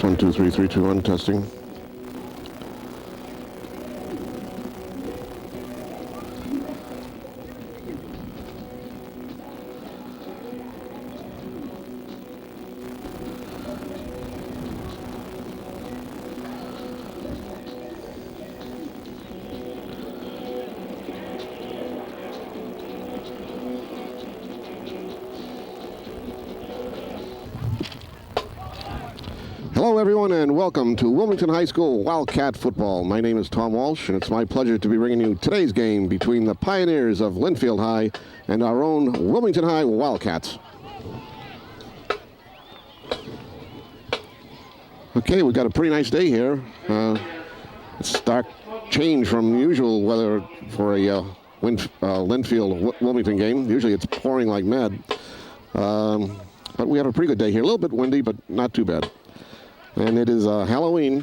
Test 1, 2, 3, 3, 2, 1, testing. Hello everyone and welcome to Wilmington High School Wildcat Football. My name is Tom Walsh and it's my pleasure to be bringing you today's game between the Pioneers of Lynnfield High and our own Wilmington High Wildcats. Okay, we've got a pretty nice day here. It's a stark change from usual weather for a Lynnfield Wilmington game. Usually it's pouring like mad. But we have a pretty good day here. A little bit windy, but not too bad. And it is Halloween.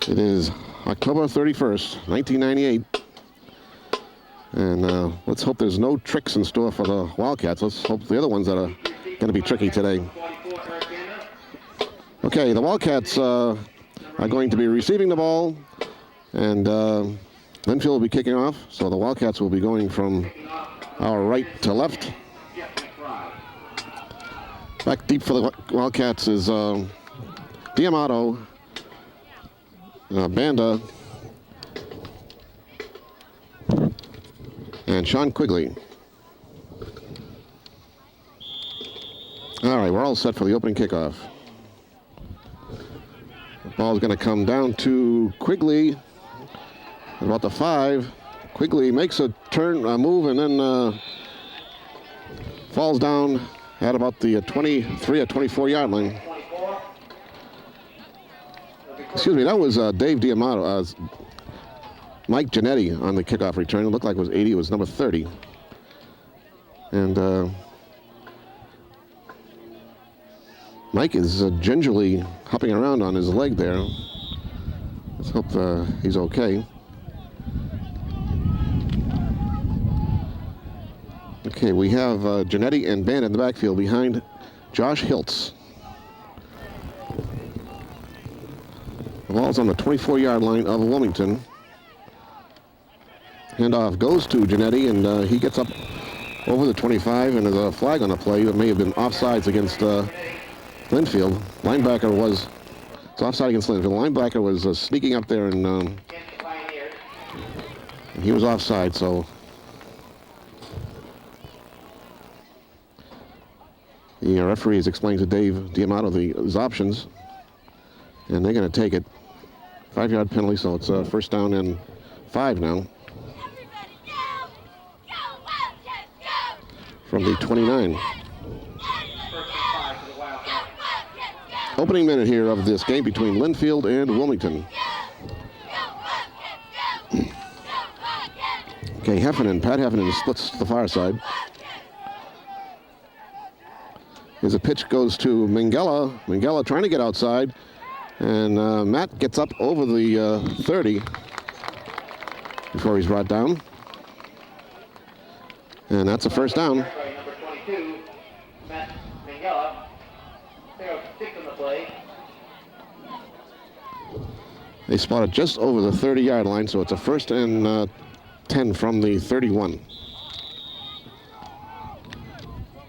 It is October 31st, 1998. And let's hope there's no tricks in store for the Wildcats. Let's hope the other ones that are going to be tricky today. Okay, the Wildcats are going to be receiving the ball. And Lynnfield will be kicking off. So the Wildcats will be going from our right to left. Back deep for the Wildcats is D'Amato, Banda, and Sean Quigley. All right, we're all set for the opening kickoff. The ball is going to come down to Quigley at about the 5. Quigley makes a turn, move, and then falls down at about the 23 or 24-yard line. Excuse me, that was Dave D'Amato, Mike Giannetti on the kickoff return. It looked like it was 80, it was number 30. And Mike is gingerly hopping around on his leg there. Let's hope he's okay. Okay, we have Giannetti and Band in the backfield behind Josh Hiltz. The ball's on the 24-yard line of Wilmington. Handoff goes to Giannetti, and he gets up over the 25, and there's a flag on the play that may have been offsides against Lynnfield. Linebacker was, it's offside against Lynnfield. The linebacker was sneaking up there, and he was offside, so the referee has explained to Dave D'Amato his options, and they're going to take it. 5-yard penalty, so it's first down and 5 now. From the 29. Opening minute here of this game between Lynnfield and Wilmington. Okay, Pat Heffernan splits the far side. As a pitch goes to Mangella. Mangella trying to get outside. And Matt gets up over the 30 before he's brought down. And that's a first down. Number 22, Matt Mangella. There are 6 on the play. They spot it just over the 30-yard line, so it's a first and 10 from the 31.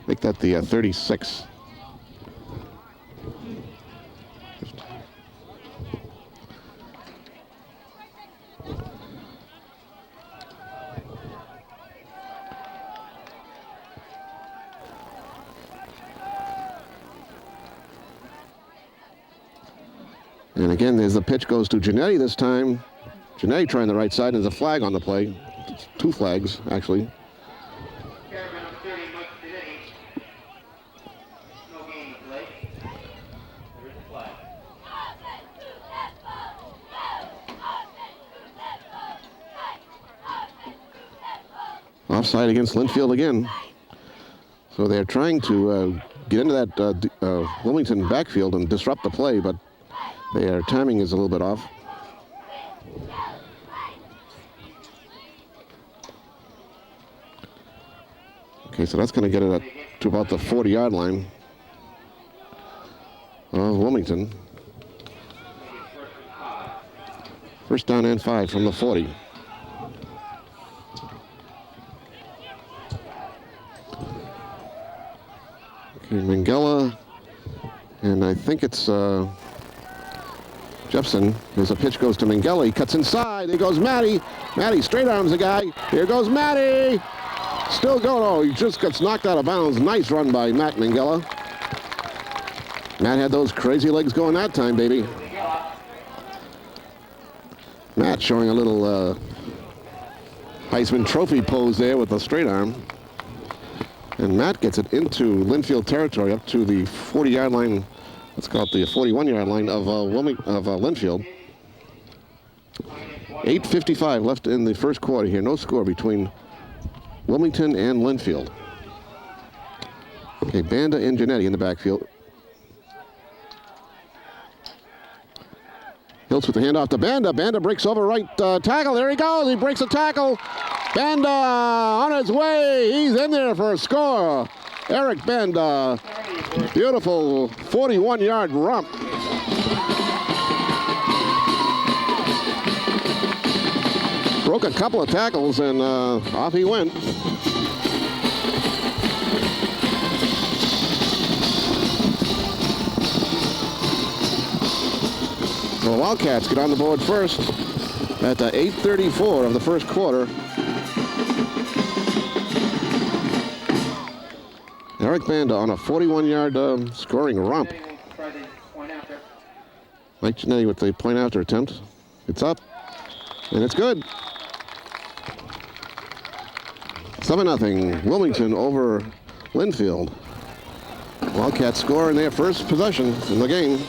Make that the 36. And again, there's the pitch goes to Giannetti this time. Giannetti trying the right side. There's a flag on the play. It's 2 flags, actually. Offside against Lynnfield again. So they're trying to get into that Wilmington backfield and disrupt the play, but their timing is a little bit off. Okay, so that's going to get it to about the 40-yard line of Wilmington. Wilmington. First down and 5 from the 40. Okay, Mangala, and I think it's Jepson. As a pitch goes to Mangala, he cuts inside. There goes Matty. Matty straight arms the guy. Here goes Matty. Still going. Oh, he just gets knocked out of bounds. Nice run by Matt Mangala. Matt had those crazy legs going that time, baby. Matt showing a little Heisman Trophy pose there with a straight arm. And Matt gets it into Lynnfield territory up to the 40-yard line. Let's call it the 41-yard line of Lynnfield. 8:55 left in the first quarter here. No score between Wilmington and Lynnfield. Okay, Banda and Janetti in the backfield. Hiltz with the handoff to Banda. Banda breaks over right tackle. There he goes. He breaks a tackle. Banda on his way. He's in there for a score. Eric Banda. Beautiful 41-yard romp. Broke a couple of tackles and off he went. So the Wildcats get on the board first at 8:34 of the first quarter. Eric Banda on a 41-yard scoring romp. Mike Janetti with the point after attempt. It's up, and it's good. 7-0 Wilmington over Lynnfield. Wildcats score in their first possession in the game.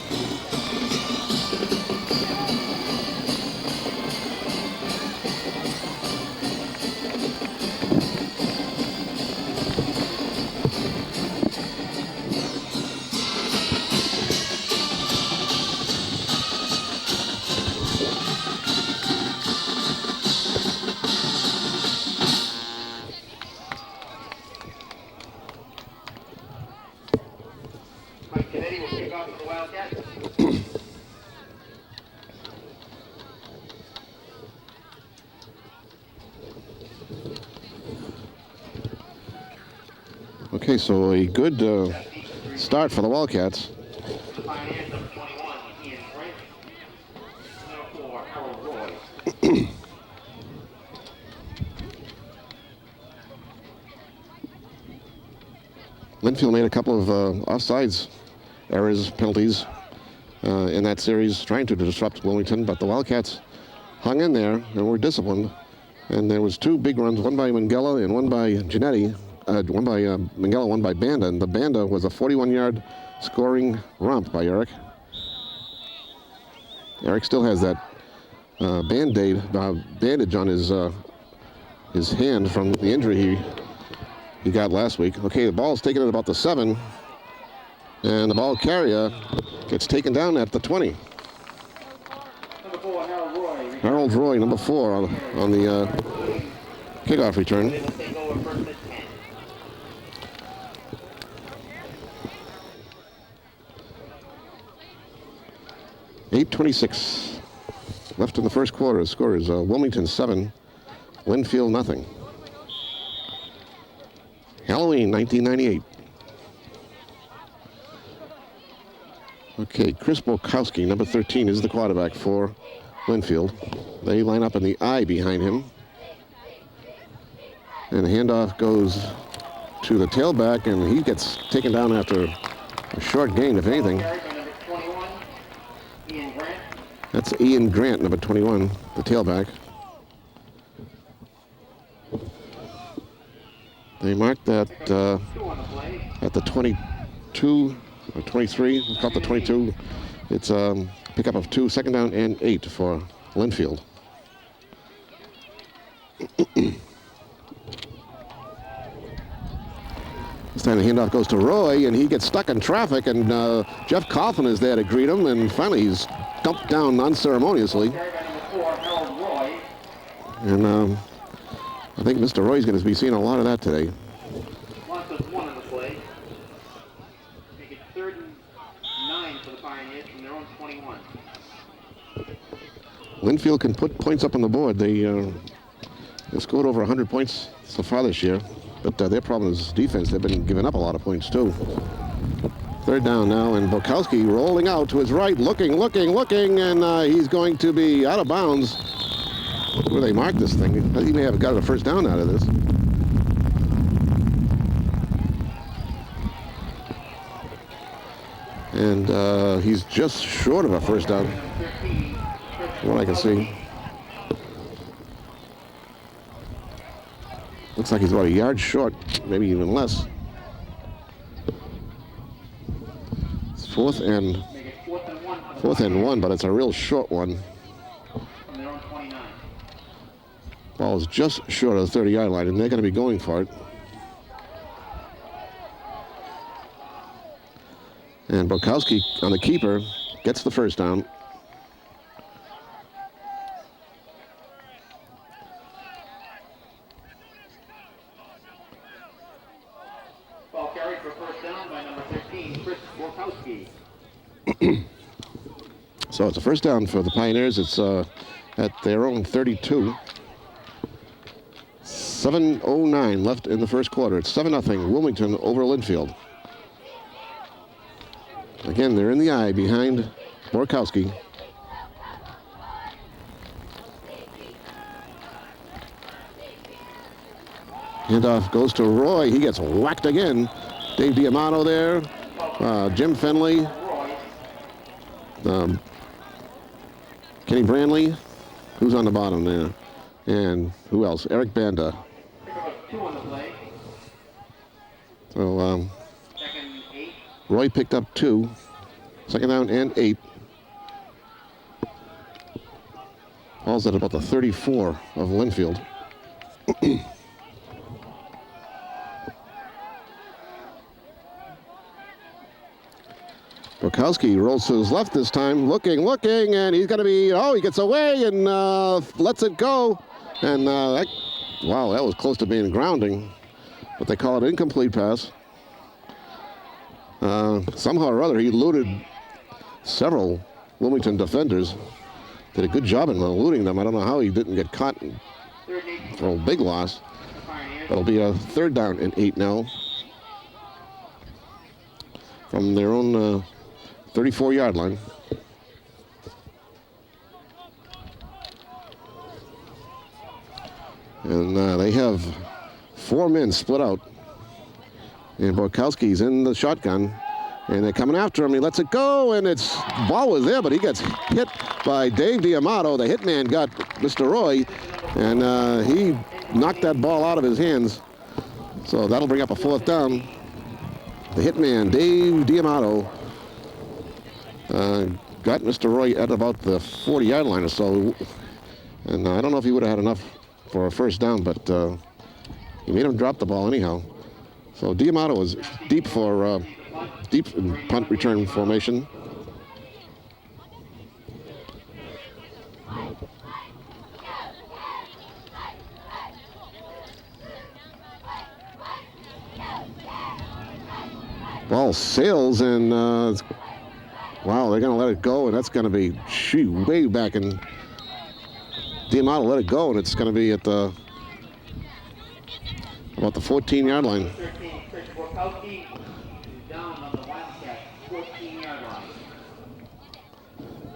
Okay, so a good start for the Wildcats. Lynnfield made a couple of offsides errors, penalties in that series, trying to disrupt Wilmington, but the Wildcats hung in there and were disciplined. And there was two big runs, one by Mangala and one by Janetti. One by Mangala, one by Banda, and the Banda was a 41-yard scoring romp by Eric. Eric still has that bandage on his hand from the injury he got last week. Okay, the ball's taken at about the 7, and the ball carrier gets taken down at the 20. Number 4, Harold Roy. Harold Roy, number 4 on the kickoff return. They will take over first and 10. 8:26 left in the first quarter. The score is Wilmington 7, Lynnfield nothing. Halloween 1998. Okay, Chris Bokowski, number 13, is the quarterback for Lynnfield. They line up in the I behind him. And the handoff goes to the tailback, and he gets taken down after a short gain, if anything. That's Ian Grant, number 21, the tailback. They marked that at the 22 or 23. We'll call it the 22. It's a pickup of 2, second down and 8 for Lynnfield. This time the handoff goes to Roy, and he gets stuck in traffic, and Jeff Coughlin is there to greet him, and finally he's dumped down unceremoniously. And I think Mr. Roy's going to be seeing a lot of that today. One on the play. Make it 3rd and 9 for the Pioneers. Lynnfield can put points up on the board. They scored over 100 points so far this year, but their problem is defense. They've been giving up a lot of points too. Third down now, and Borkowski rolling out to his right, looking, and he's going to be out of bounds. Where they marked this thing, he may have got a first down out of this. And he's just short of a first down, from what I can see. Looks like he's about a yard short, maybe even less. It's fourth and one, but it's a real short one. Ball is just short of the 30-yard line, and they're going to be going for it. And Borkowski on the keeper gets the first down. Ball carried for first down by number 15, Chris Borkowski. So it's a first down for the Pioneers. It's at their own 32. 7:09 left in the first quarter. It's 7-0 Wilmington over Lynnfield. Again, they're in the eye behind Borkowski. Handoff goes to Roy. He gets whacked again. Dave Diamato there. Jim Fenley. Kenny Branley. Who's on the bottom there? And who else? Eric Banda. So Roy picked up 2. Second down and 8. Ball's at about the 34 of Lynnfield. Borkowski rolls to his left this time, looking, and he's going to be, he gets away and lets it go. And that was close to being grounding, but they call it incomplete pass. Somehow or other, he eluded several Wilmington defenders. Did a good job in eluding them. I don't know how he didn't get caught for a big loss. That'll be a third down and 8 now from their own 34-yard line. And they have 4 men split out. And Borkowski's in the shotgun. And they're coming after him. He lets it go, and ball was there, but he gets hit by Dave Diamato. The hitman got Mr. Roy, and he knocked that ball out of his hands. So that'll bring up a fourth down. The hitman, Dave Diamato, got Mr. Roy at about the 40-yard line or so. And I don't know if he would have had enough for a first down, but he made him drop the ball anyhow. So Diamato was deep for deep in punt return formation. Ball sails, and wow, they're going to let it go, and that's going to be way back. And Diamato let it go, and it's going to be at about the 14-yard line.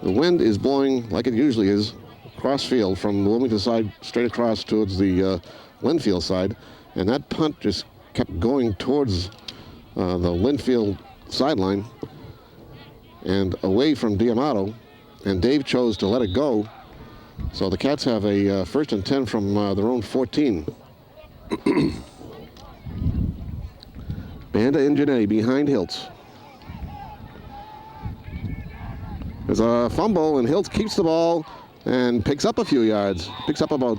The wind is blowing like it usually is cross field from the Wilmington side straight across towards the Lynnfield side, and that punt just kept going towards the Lynnfield sideline and away from Diamato, and Dave chose to let it go. So the Cats have a first and 10 from their own 14. Banda and Janae behind Hiltz. There's a fumble, and Hiltz keeps the ball and picks up a few yards. Picks up about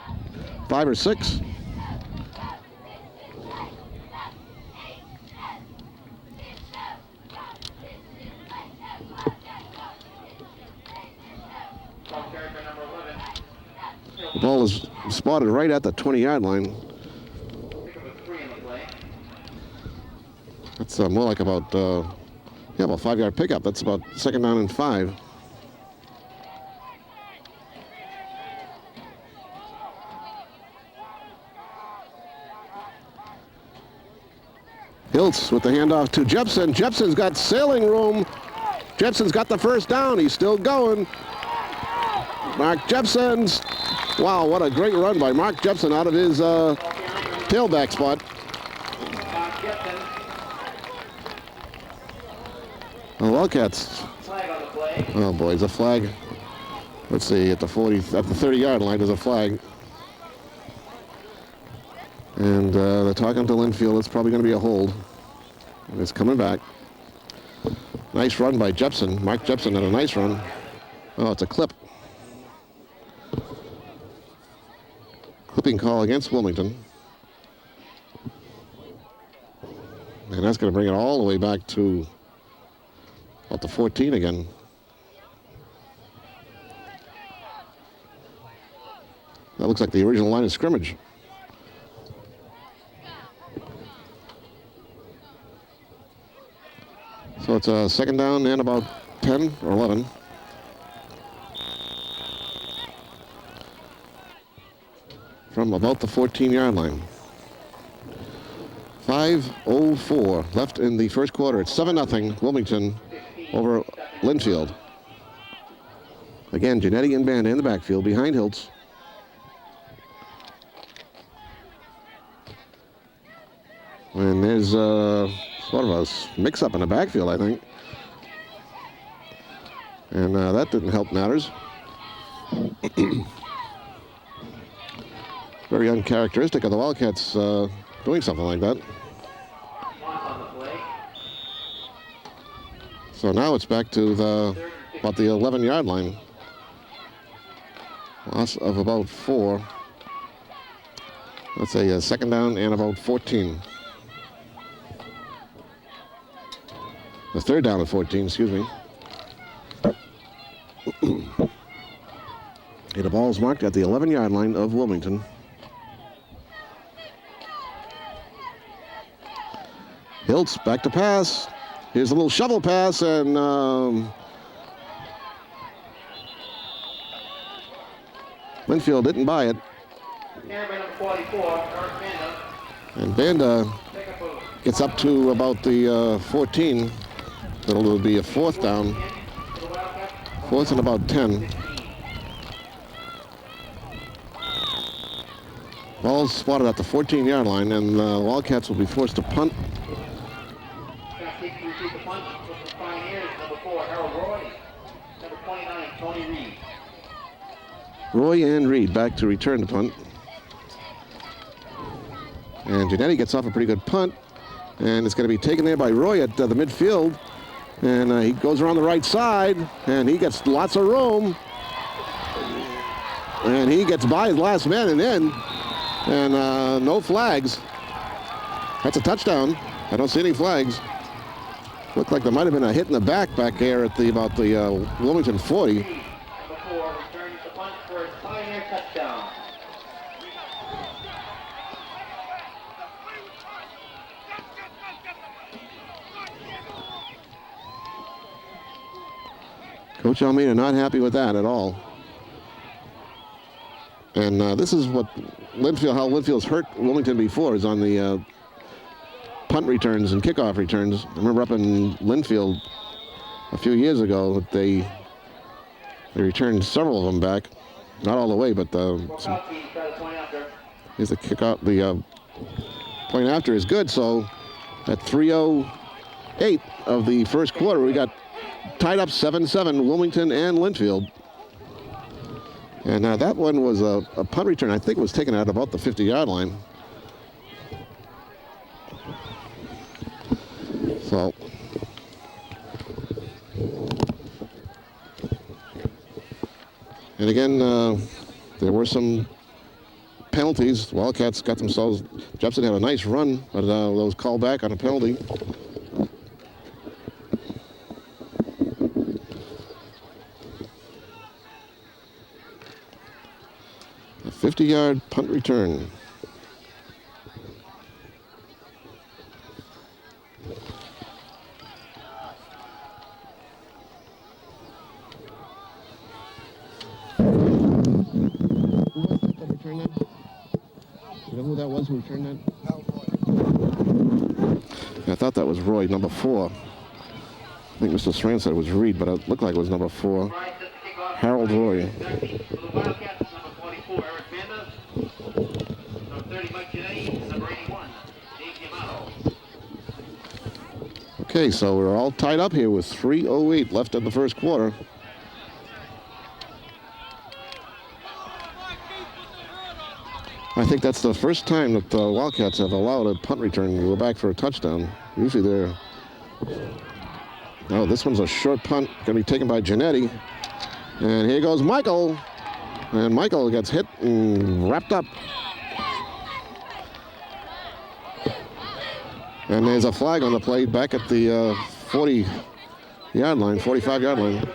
5 or 6. The ball is spotted right at the 20-yard line. That's more like about about 5-yard pickup. That's about second down and 5. Hiltz with the handoff to Jepson. Jepson's got sailing room. Jepson's got the first down. He's still going. Mark Jepson's. Wow, what a great run by Mark Jepson out of his tailback spot. The Wildcats. Oh boy, it's a flag. Let's see, at the 30-yard line, there's a flag. And they're talking to Lynnfield. It's probably going to be a hold. And it's coming back. Nice run by Jepson. Mark Jepson had a nice run. Oh, it's a clip. Clipping call against Wilmington. And that's going to bring it all the way back to about the 14 again. That looks like the original line of scrimmage. So it's a second down and about 10 or 11. From about the 14-yard line. 5:04 left in the first quarter. It's 7-0 Wilmington over Lynnfield. Again, Janetti and Banda in the backfield behind Hiltz. And there's sort of a mix-up in the backfield, I think. And that didn't help matters. Very uncharacteristic of the Wildcats doing something like that. So now it's back to about the 11-yard line. Loss of about 4. Let's say a second down and about 14. The third down at 14, excuse me. The ball is marked at the 11-yard line of Wilmington. Hiltz back to pass. Here's a little shovel pass, and Lynnfield didn't buy it. And Banda gets up to about the 14. It'll be a fourth down. Fourth and about 10. Ball's spotted at the 14-yard line, and the Wildcats will be forced to punt. Roy and Reed back to return the punt. And Janetti gets off a pretty good punt. And it's going to be taken there by Roy at the midfield. And he goes around the right side, and he gets lots of room. And he gets by his last man and in. And no flags. That's a touchdown. I don't see any flags. Looked like there might have been a hit in the back there at about the Wilmington 40. Coach Almeida not happy with that at all. And this is what how Lynnfield's hurt Wilmington before, is on the punt returns and kickoff returns. I remember up in Lynnfield a few years ago, they returned several of them back. Not all the way, but here's the kickoff. The point after is good. So at 3:08 of the first quarter, we got tied up 7-7, Wilmington and Lynnfield. And that one was a punt return. I think it was taken out about the 50-yard line. So and again, there were some penalties. Wildcats got themselves. Jepson had a nice run, but those called back on a penalty. A 50-yard punt return. I thought that was Roy, number 4. I think Mr. Strand said it was Reed, but it looked like it was number 4. Harold Roy. Number 44, Eric Banda. Number 30, Mike Giannetti. Number 81, Dave Giamato. Okay, so we're all tied up here with 3:08 left in the first quarter. I think that's the first time that the Wildcats have allowed a punt return to go back for a touchdown. Usually they're... Oh, this one's a short punt, going to be taken by Giannetti. And here goes Michael. And Michael gets hit and wrapped up. And there's a flag on the play back at the 40-yard line, 45-yard line.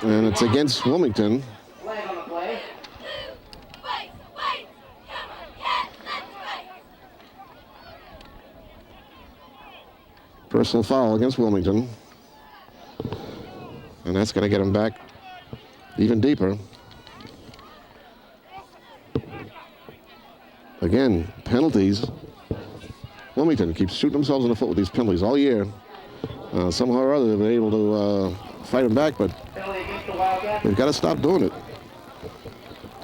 And it's against Wilmington. Flag on the play. Personal foul against Wilmington. And that's going to get him back even deeper. Again, penalties. Wilmington keeps shooting themselves in the foot with these penalties all year. Somehow or other, they've been able to fight them back, but Penalty against the Wildcats. they've got to stop doing it.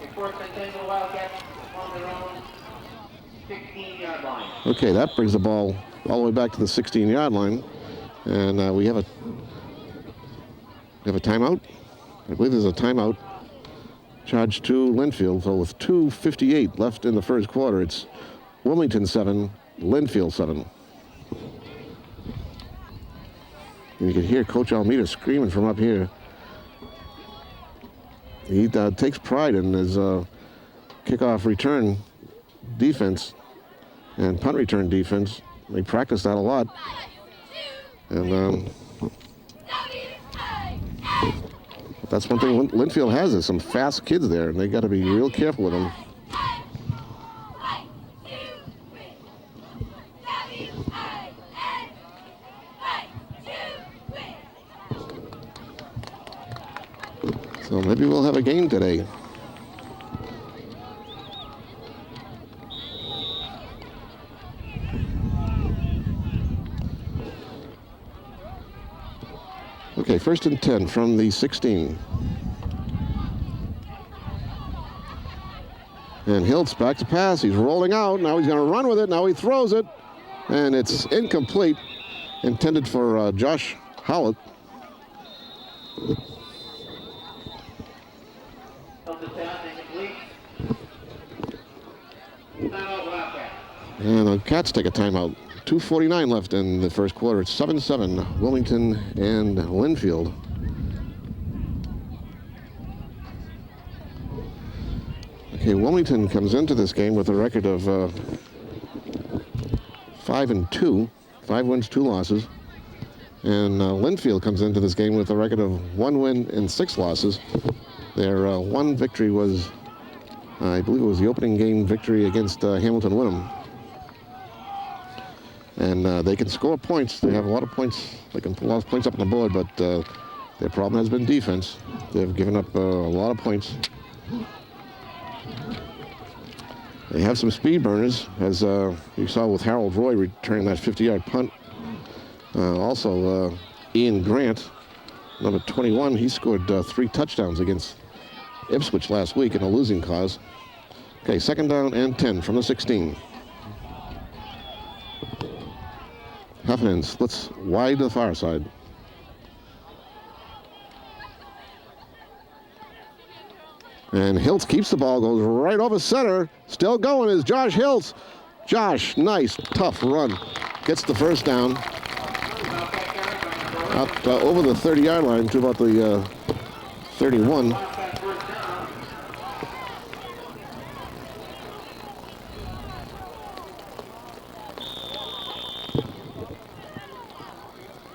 Enforcement sends the Wildcats on their own 16-yard line. Okay, that brings the ball all the way back to the 16-yard line. And we have a timeout. I believe there's a timeout charged to Lynnfield. So with 2:58 left in the first quarter, it's Wilmington 7, Lynnfield 7. And you can hear Coach Almeida screaming from up here. He takes pride in his kickoff return defense and punt return defense. They practice that a lot. And that's one thing Lynnfield has is some fast kids there, and they got to be real careful with them. So maybe we'll have a game today. Okay, 1st and 10 from the 16. And Hiltz back to pass. He's rolling out. Now he's going to run with it. Now he throws it. And it's incomplete. Intended for Josh Howlett. And the Cats take a timeout. 2:49 left in the first quarter. It's 7-7, Wilmington and Lynnfield. Okay, Wilmington comes into this game with a record of 5-2, 5 wins, 2 losses. And Lynnfield comes into this game with a record of 1 win and 6 losses. Their one victory was, I believe it was the opening game victory against Hamilton Wyndham. And they can score points. They have a lot of points. They can put a lot of points up on the board, but their problem has been defense. They've given up a lot of points. They have some speed burners, as you saw with Harold Roy returning that 50-yard punt. Also, Ian Grant, number 21, he scored 3 touchdowns against Ipswich last week in a losing cause. Okay, 2nd down and 10 from the 16. Heffernan splits wide to the far side. And Hiltz keeps the ball, goes right over center. Still going is Josh Hiltz. Josh, nice, tough run. Gets the first down. Up over the 30-yard line to about the 31.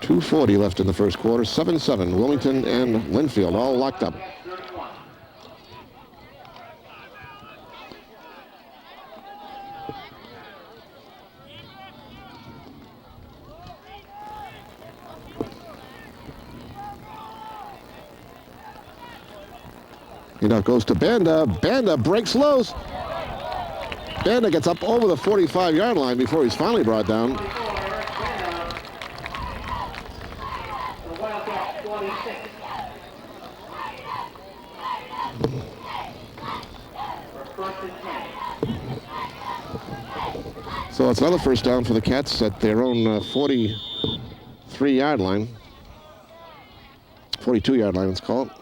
.240 left in the first quarter. 7-7, Wilmington and Lynnfield all locked up. Now goes to Banda. Banda breaks loose. Banda gets up over the 45-yard line before he's finally brought down. So it's another first down for the Cats at their own 43-yard line. 42-yard line, let's call it.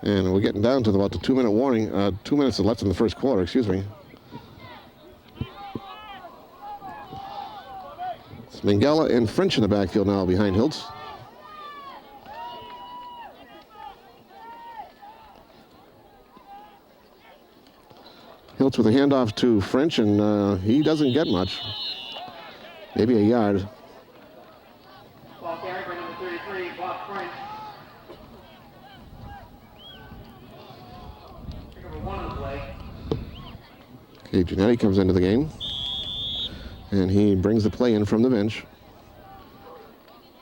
And we're getting down to about the 2-minute warning. 2 minutes left in the first quarter, excuse me. It's Mangala and French in the backfield now behind Hiltz. Hiltz with a handoff to French, and he doesn't get much. Maybe a yard. Ball carried by number 33, Bob French. Pick up a 1 on the play. Okay, Giannetti comes into the game, and he brings the play in from the bench.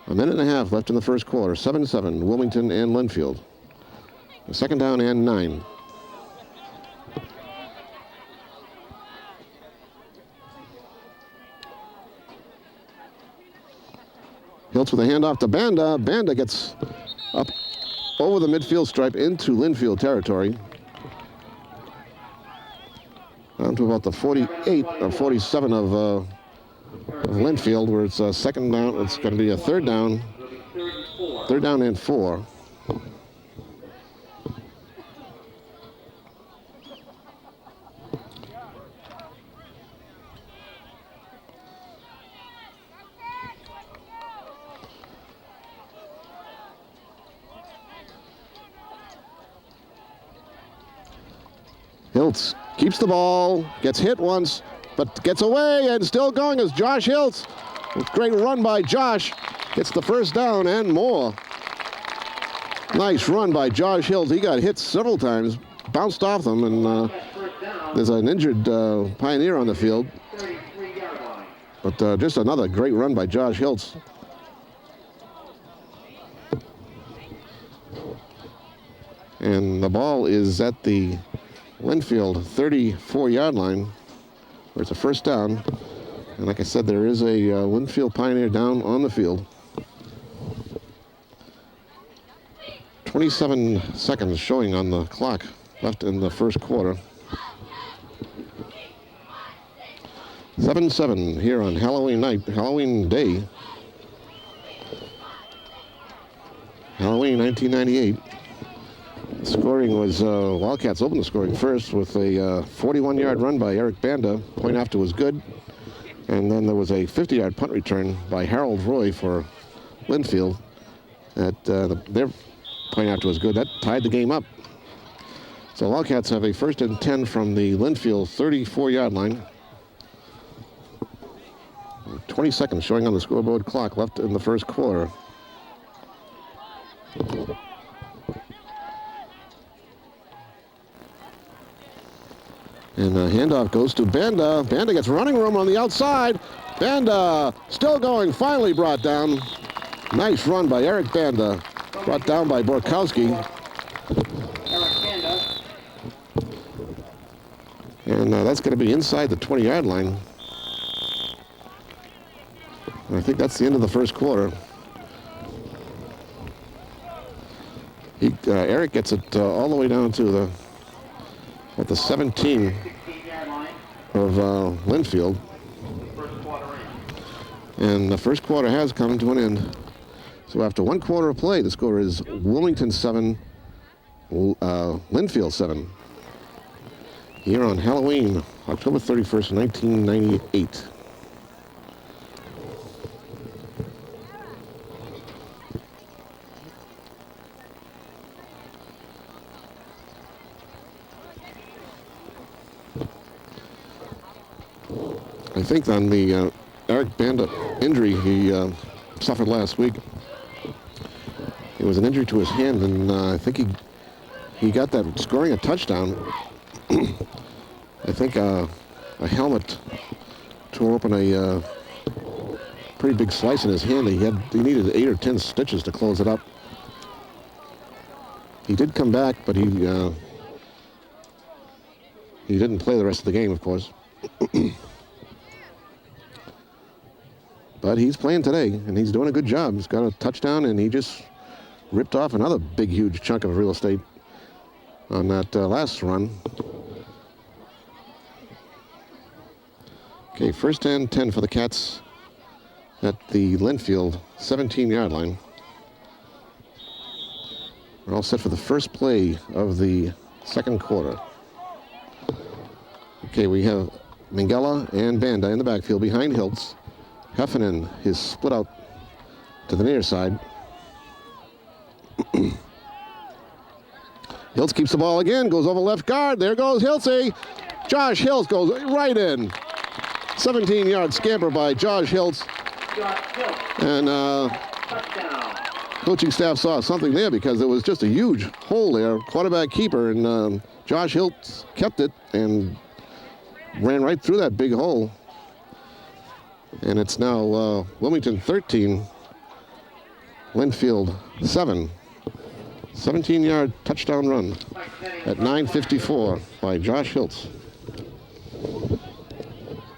A minute and a half left in the first quarter. 7-7, Wilmington and Lynnfield. A second down and 9. Hiltz with a handoff to Banda. Banda gets up over the midfield stripe into Lynnfield territory. Down to about the 48 or 47 of Lynnfield, where it's a second down. It's going to be a third down. Third down and 4. Hiltz keeps the ball, gets hit once, but gets away and still going is Josh Hiltz. Great run by Josh. Gets the first down and more. Nice run by Josh Hiltz. He got hit several times, bounced off them, and there's an injured Pioneer on the field. But just another great run by Josh Hiltz. And the ball is at the Lynnfield 34-yard line, where it's a first down. And like I said, there is a Lynnfield Pioneer down on the field. 27 seconds showing on the clock left in the first quarter. 7-7 here on Halloween day. Halloween 1998. Scoring was Wildcats opened the scoring first with a 41-yard run by Eric Banda. Point after was good. And then there was a 50-yard punt return by Harold Roy for Lynnfield. Their point after was good. That tied the game up. So Wildcats have a 1st and 10 from the Lynnfield 34-yard line. 20 seconds showing on the scoreboard clock left in the first quarter. And the handoff goes to Banda. Banda gets running room on the outside. Banda still going, finally brought down. Nice run by Eric Banda. Brought down by Borkowski. And that's going to be inside the 20-yard line. And I think that's the end of the first quarter. Eric gets it all the way down to at the 17 of Lynnfield. And the first quarter has come to an end. So after 1 quarter of play, the score is Wilmington 7, Lynnfield 7. Here on Halloween, October 31st, 1998. I think on the Eric Banda injury he suffered last week, it was an injury to his hand, and I think he got that scoring a touchdown. I think a helmet tore open a pretty big slice in his hand. He needed 8 or 10 stitches to close it up. He did come back, but he He didn't play the rest of the game, of course. But he's playing today, and he's doing a good job. He's got a touchdown, and he just ripped off another big, huge chunk of real estate on that last run. Okay, first and 10 for the Cats at the Lynnfield 17-yard line. We're all set for the first play of the second quarter. Okay, we have Mingella and Banda in the backfield behind Hiltz. Heffernan is split out to the near side. Hiltz keeps the ball again, goes over left guard. There goes Hiltzy. Josh Hiltz goes right in. 17-yard scamper by Josh Hiltz. And coaching staff saw something there because there was just a huge hole there. Quarterback keeper, and Josh Hiltz kept it and ran right through that big hole. And it's now Wilmington 13, Lynnfield 7. 17-yard touchdown run at 9:54 by Josh Hiltz.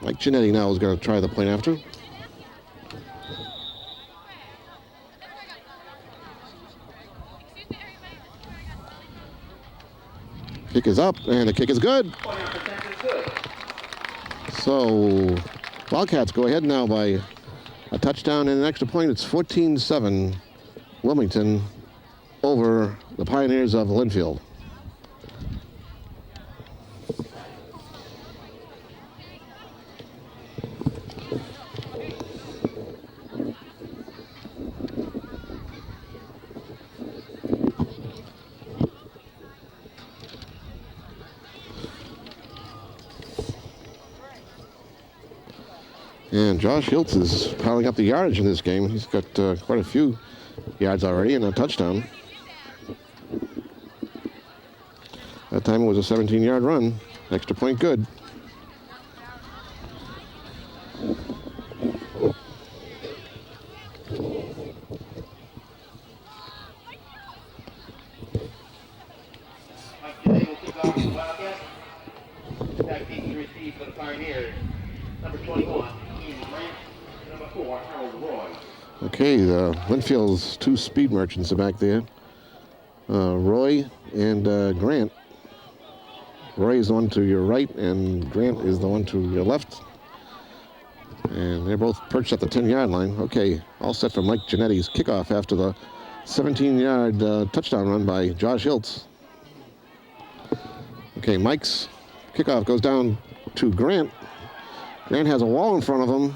Mike Giannetti now is going to try the point after. Kick is up, and the kick is good. So Wildcats go ahead now by a touchdown and an extra point. It's 14-7 Wilmington over the Pioneers of Lynnfield. And Josh Hiltz is piling up the yardage in this game. He's got quite a few yards already and a touchdown. That time it was a 17-yard run. Extra point good. Mike Giannetti will kick off the Wildcats. Back deep to receive for the Pioneers. Number 21, Ian Grant. Number 4, Harold Roy. Okay, the Lynnfield's two speed merchants are back there. Roy and Grant. Roy is the one to your right, and Grant is the one to your left. And they're both perched at the 10-yard line. Okay, all set for Mike Giannetti's kickoff after the 17-yard touchdown run by Josh Hiltz. Okay, Mike's kickoff goes down to Grant. Grant has a wall in front of him.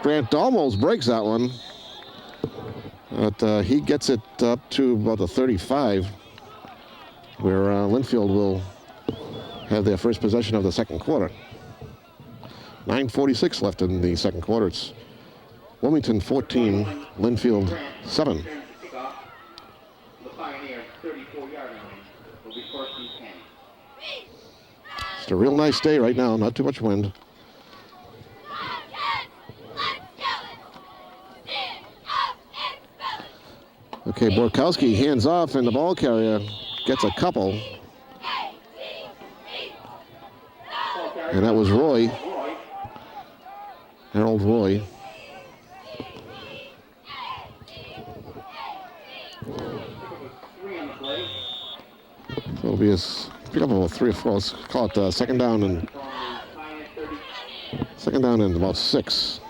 Grant almost breaks that one. But he gets it up to about the 35, where Lynnfield will have their first possession of the second quarter. 9:46 left in the second quarter. It's Wilmington 14, Lynnfield 7. The Pioneer 34-yard line will be first and 10. It's a real nice day right now, not too much wind. Okay, Borkowski hands off, and the ball carrier gets a couple. And that was Roy. Harold Roy. So it'll be a pick up about 3 or 4. Let's call it second down and about 6.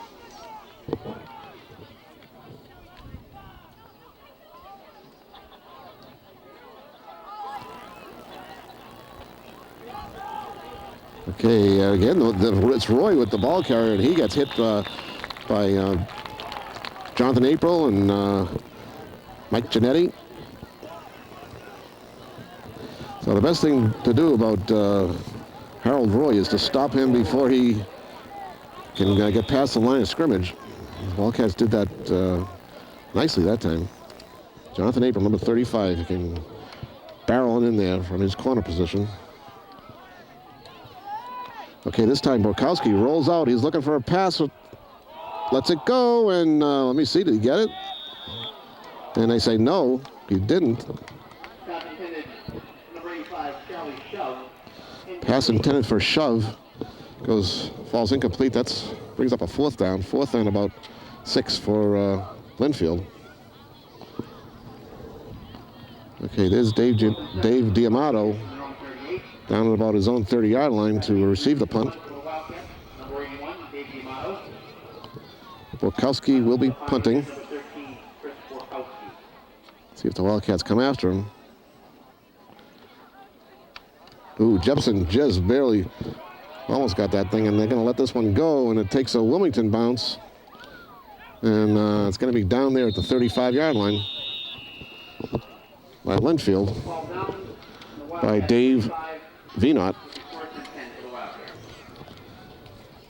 Okay, again, it's Roy with the ball carrier, and he gets hit by Jonathan April and Mike Giannetti. So the best thing to do about Harold Roy is to stop him before he can get past the line of scrimmage. The Wildcats did that nicely that time. Jonathan April, number 35, he can barrel in there from his corner position. Okay, this time Borkowski rolls out. He's looking for a pass. Lets it go, and let me see, did he get it? And they say no, he didn't. Top intended, number 85, Charlie Pass intended for shove. Falls incomplete. Brings up a fourth down. Fourth and about 6 for Lynnfield. Okay, there's Dave Diamato down at about his own 30-yard line to receive the punt. Borkowski will be punting. See if the Wildcats come after him. Ooh, Jepson just barely almost got that thing, and they're going to let this one go, and it takes a Wilmington bounce. And it's going to be down there at the 35-yard line by Lynnfield, by Dave Venot.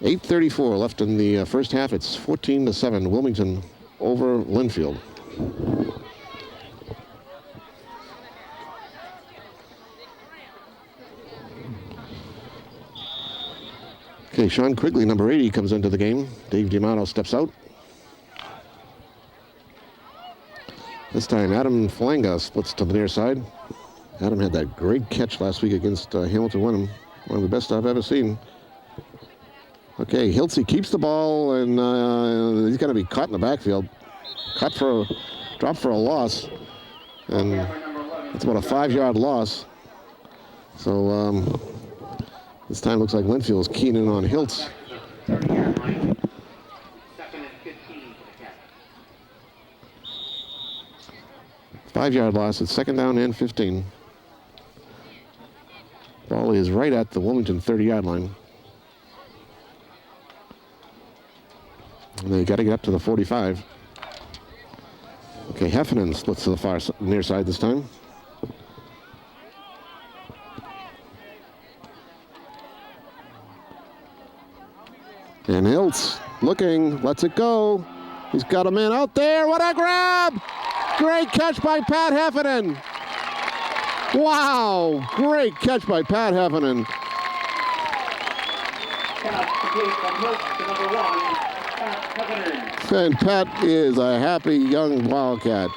8:34 left in the first half. It's 14-7, Wilmington over Lynnfield. Okay, Sean Quigley, number 80, comes into the game. Dave Diamato steps out. This time, Adam Falanga splits to the near side. Adam had that great catch last week against Hamilton Wenham. One of the best I've ever seen. Okay, Hiltzy keeps the ball, and he's going to be caught in the backfield. Dropped for a loss. And it's about a 5-yard loss. So this time looks like Lynnfield is keying in on Hiltz. 5-yard loss. It's 2nd down and 15. Ball is right at the Wilmington 30-yard line. And they got to get up to the 45. Okay, Heffernan splits to the near side this time. And Hiltz looking, lets it go. He's got a man out there. What a grab! Great catch by Pat Heffernan. Wow, great catch by Pat Heffernan. And Pat is a happy young Wildcat.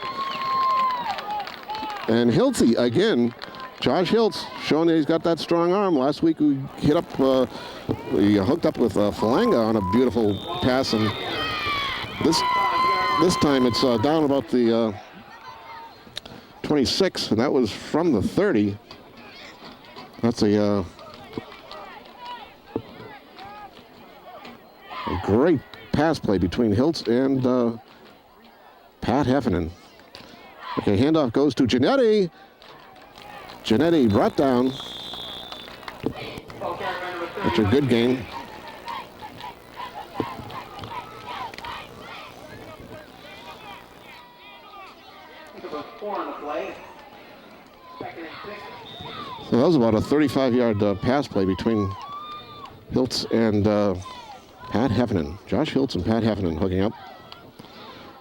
And Hiltzy again, Josh Hiltz, showing that he's got that strong arm. Last week we we hooked up with Falanga on a beautiful pass, and this time it's down about the 26, and that was from the 30. That's a great pass play between Hiltz and Pat Heffernan. Okay, handoff goes to Giannetti. Giannetti brought down. That's a good gain. So that was about a 35-yard pass play between Hiltz and Pat Heffernan. Josh Hiltz and Pat Heffernan hooking up.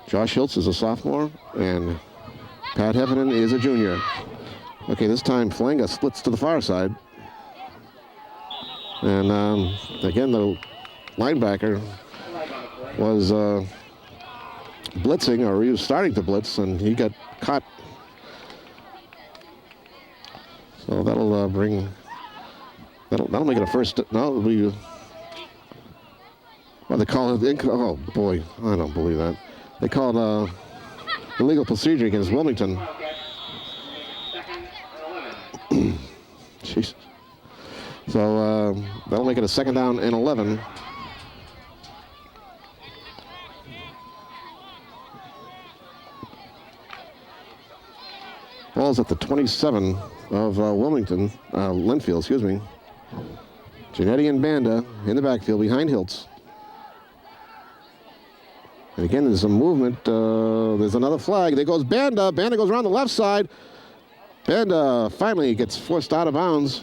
Josh Hiltz is a sophomore, and Pat Heffernan is a junior. Okay, this time Falanga splits to the far side. And again, the linebacker was blitzing, or he was starting to blitz, and he got caught. So that'll make it a first. No, it'll be. Well, they call it. Oh boy, I don't believe that. They call it illegal procedure against Wilmington. Jeez. So that'll make it a 2nd down and 11. Ball's at the 27 of Lynnfield, excuse me. Giannetti and Banda in the backfield behind Hiltz. And again, there's some movement. There's another flag. There goes Banda. Banda goes around the left side. Banda finally gets forced out of bounds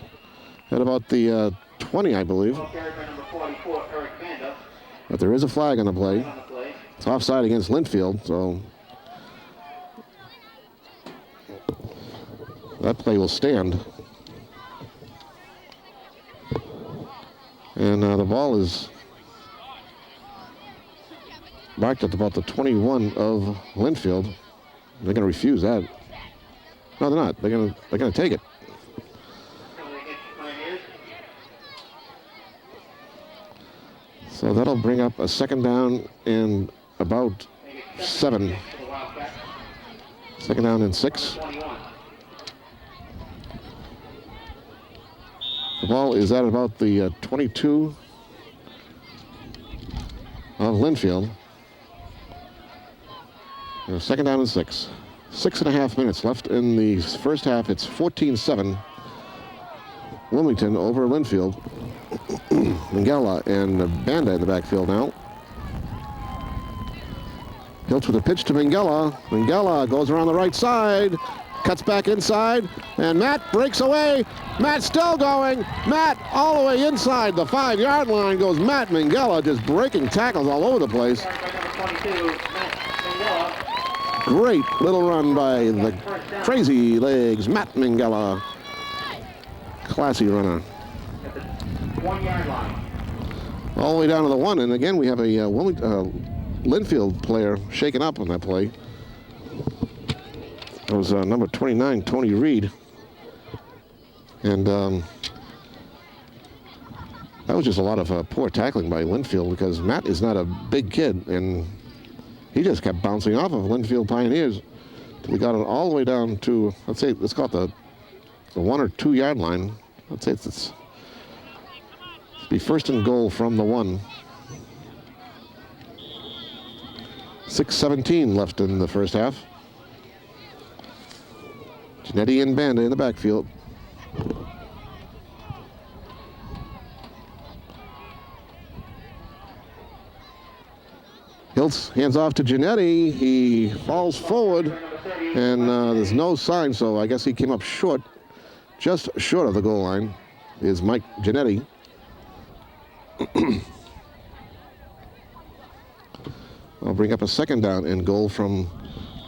at about the 20, I believe. But there is a flag on the play. It's offside against Lynnfield, so that play will stand. And the ball is marked at about the 21 of Lynnfield. They're going to refuse that. No, they're not. They're going to take it. So that'll bring up a second down and about 7. Second down and 6. The ball is at about the 22 of Lynnfield. Second down and 6. 6.5 minutes left in the first half. It's 14-7. Wilmington over Lynnfield. Mingala and Banda in the backfield now. Hiltz with a pitch to Mingala. Mingala goes around the right side, cuts back inside, and Matt breaks away. Matt still going. Matt all the way inside the 5-yard line goes Matt Mingala, just breaking tackles all over the place. Great little run by the crazy legs, Matt Mingala. Classy runner. 1-yard line. All the way down to the 1, and again we have a Lynnfield player shaken up on that play. That was number 29, Tony Reed. And that was just a lot of poor tackling by Lynnfield because Matt is not a big kid, and he just kept bouncing off of Lynnfield Pioneers till he got it all the way down to, let's say, let's call it the 1 or 2 yard line. Let's say it's be first and goal from the 1. 6:17 left in the first half. Genetti and Banda in the backfield. Hiltz hands off to Genetti. He falls forward, and there's no sign, so I guess he came up short, just short of the goal line, is Mike Genetti. I'll bring up a second down and goal from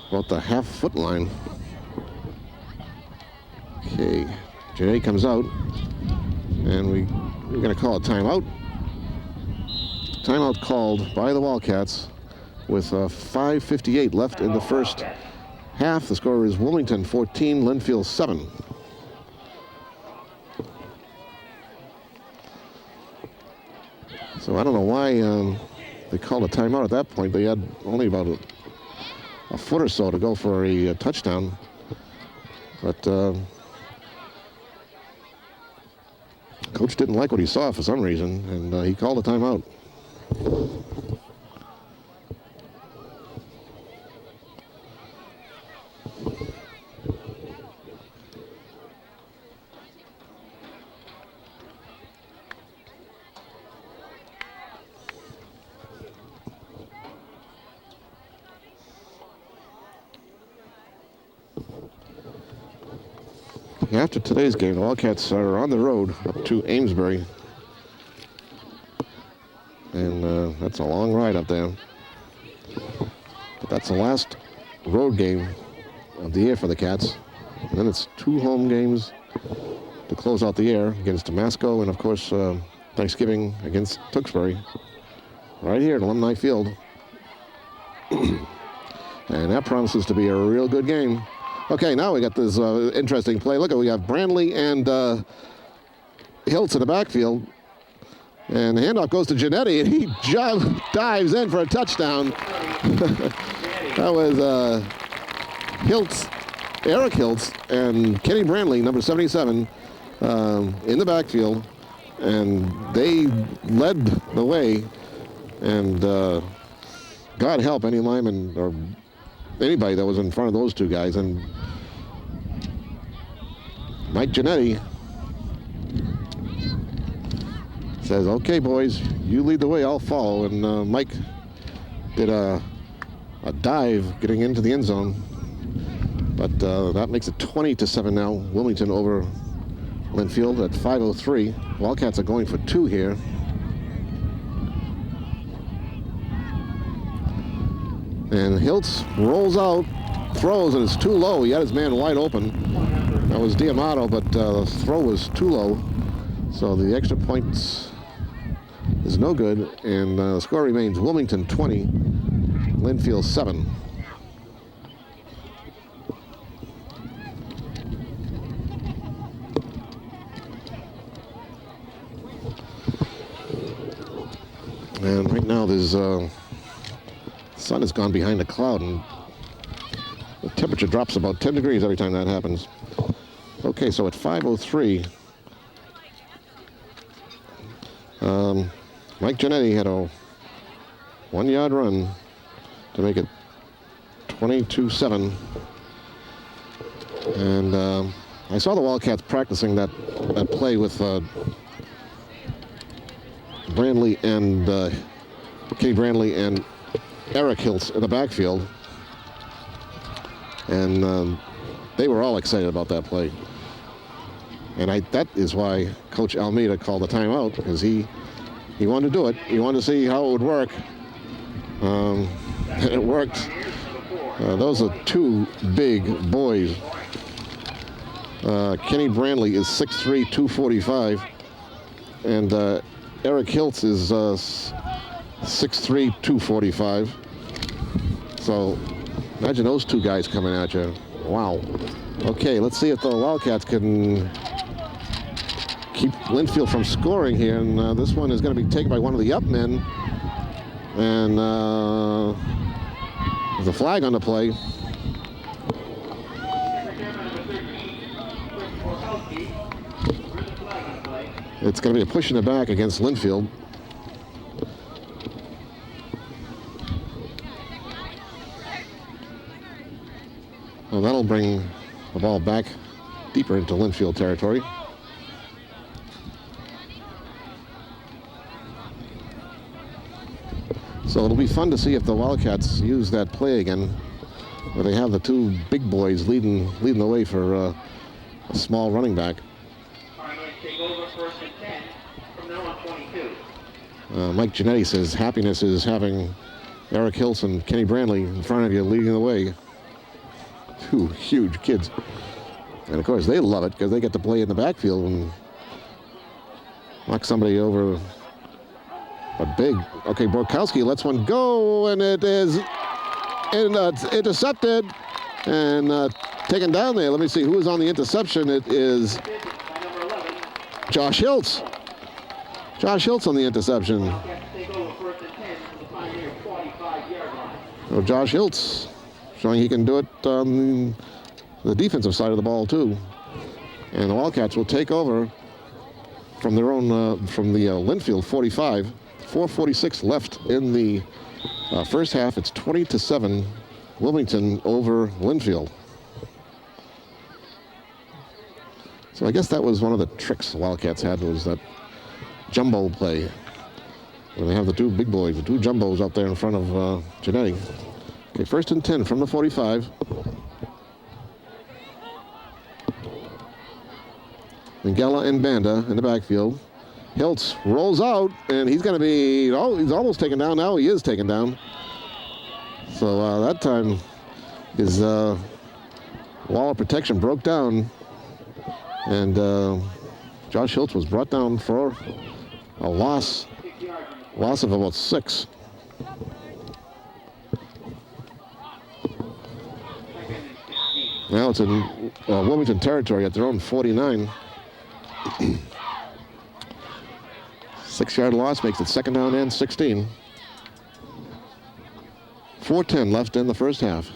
about the half-foot line. Okay, Genetti comes out, and we're going to call a timeout. Timeout called by the Wildcats with 5:58 left in the first half. The score is Wilmington 14, Lynnfield 7. So I don't know why they called a timeout at that point. They had only about a foot or so to go for a touchdown. But coach didn't like what he saw for some reason, and he called a timeout. After today's game, the Wildcats are on the road up to Amesbury. And that's a long ride up there. But that's the last road game of the year for the Cats. And then it's 2 home games to close out the year against Damasco and, of course, Thanksgiving against Tewksbury. Right here at Alumni Field. And that promises to be a real good game. Okay, now we got this interesting play. Look, we have Brandley and Hiltz in the backfield. And the handoff goes to Genetti, and he dives in for a touchdown. That was Hiltz, Eric Hiltz, and Kenny Brandley, number 77, in the backfield. And they led the way. And God help any lineman or anybody that was in front of those two guys. And Mike Genetti says, okay, boys, you lead the way, I'll follow. And Mike did a dive getting into the end zone. But that makes it 20-7 now. Wilmington over Lynnfield at 5:03. Wildcats are going for 2 here. And Hiltz rolls out, throws, and it's too low. He had his man wide open. That was Diamato, but the throw was too low. So the extra points is no good. And the score remains Wilmington 20, Lynnfield 7. And right now there's sun has gone behind a cloud and the temperature drops about 10 degrees every time that happens. Okay, so at 5:03, Mike Giannetti had a 1-yard run to make it 22-7. And I saw the Wildcats practicing that play with Brandley and Kenny Brandley and Eric Hiltz in the backfield. And they were all excited about that play. And that is why Coach Almeida called the timeout, because he wanted to do it. He wanted to see how it would work. And it worked. Those are two big boys. Kenny Brandley is 6'3", 245. And Eric Hiltz is 6'3", 245. So imagine those two guys coming at you. Wow. Okay, let's see if the Wildcats can keep Lynnfield from scoring here. And this one is going to be taken by one of the up men. And there's a flag on the play. It's going to be a push in the back against Lynnfield. Well, that'll bring the ball back deeper into Lynnfield territory. So it'll be fun to see if the Wildcats use that play again, where they have the two big boys leading the way for a small running back. Mike Giannetti says happiness is having Eric Hiltz and Kenny Brandley in front of you leading the way. Two huge kids. And of course they love it because they get to play in the backfield and knock somebody over. But big. Okay, Borkowski lets one go, and it is intercepted and taken down there. Let me see who is on the interception. It is Josh Hiltz. Josh Hiltz on the interception. So Josh Hiltz showing he can do it on the defensive side of the ball too. And the Wildcats will take over from their own, from the Lynnfield 45. 4:46 left in the first half. It's 20-7, Wilmington over Lynnfield. So I guess that was one of the tricks the Wildcats had, was that jumbo play, where they have the two big boys, the two jumbos up there in front of Giannetti. Okay, 1st and 10 from the 45. Mingella and Banda in the backfield. Hiltz rolls out, and he's going to be, he's almost taken down. Now he is taken down. So that time his wall of protection broke down, and Josh Hiltz was brought down for a loss of about 6. Now it's in Wilmington territory at their own 49. 6-yard loss makes it 2nd down and 16. 4:10 left in the first half.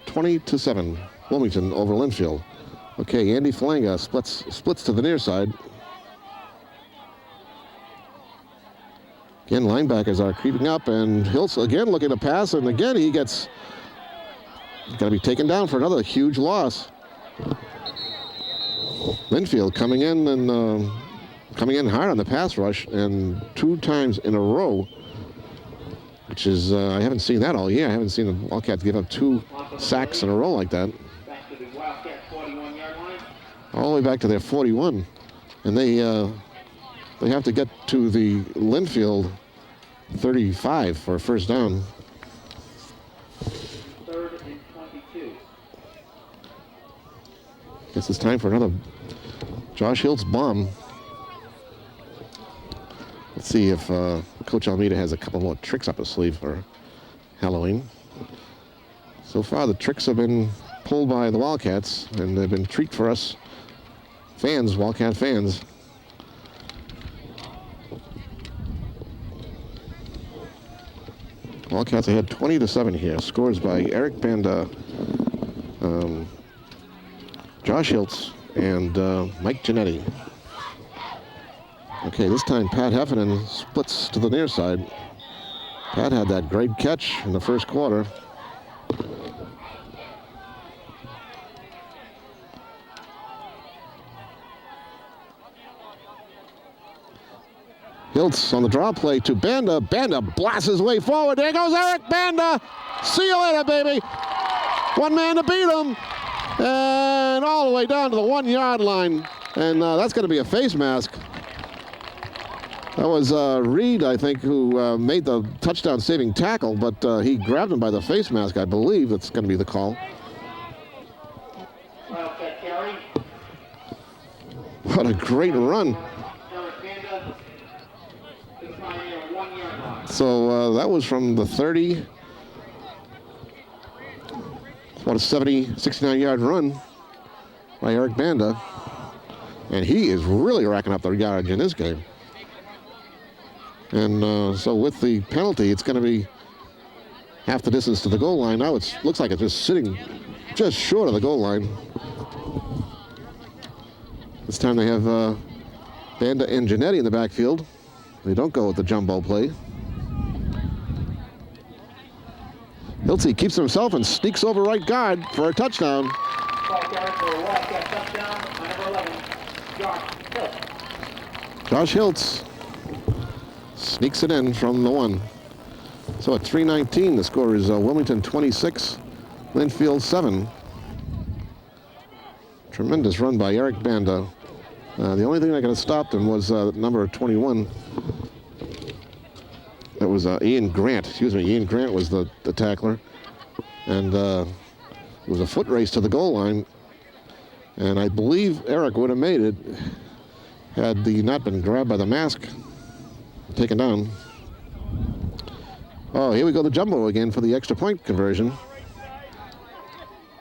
20-7, Wilmington over Lynnfield. Okay, Andy Falanga splits to the near side. Again, linebackers are creeping up, and Hiltz again looking to pass, and again he's going to be taken down for another huge loss. Lynnfield coming in and coming in hard on the pass rush, and 2 times in a row, which is, I haven't seen that all year. I haven't seen the Wildcats give up 2 sacks in a row like that. Back to the Wildcat 41-yard line. All the way back to their 41. And they have to get to the Lynnfield 35 for a first down. 3rd and 22. Guess it's time for another Josh Hiltz bomb. Let's see if Coach Almeida has a couple more tricks up his sleeve for Halloween. So far, the tricks have been pulled by the Wildcats, and they've been a treat for us fans, Wildcat fans. Wildcats ahead 20-7 here. Scores by Eric Banda, Josh Hiltz, and Mike Giannetti. Okay, this time Pat Heffernan splits to the near side. Pat had that great catch in the first quarter. Hiltz on the draw play to Banda. Banda blasts his way forward. There goes Eric Banda. See you later, baby. One man to beat him. And all the way down to the 1 yard line. And that's going to be a face mask. That was Reed, I think, who made the touchdown saving tackle, but he grabbed him by the face mask. I believe that's going to be the call. What a great run. So that was from the 30. What a 69-yard run by Eric Banda. And he is really racking up the yardage in this game. And so with the penalty, it's going to be half the distance to the goal line. Now it looks like it's just sitting just short of the goal line. This time they have Banda and Giannetti in the backfield. They don't go with the jumbo play. Hiltz keeps himself and sneaks over right guard for a touchdown. Josh Hiltz sneaks it in from the 1. So at 3:19, the score is Wilmington 26, Lynnfield 7. Tremendous run by Eric Banda. The only thing that could have stopped him was number 21. That was Ian Grant. Excuse me, Ian Grant was the tackler. And it was a foot race to the goal line. And I believe Eric would have made it had he not been grabbed by the mask, taken down. Oh, here we go, the jumbo again for the extra point conversion.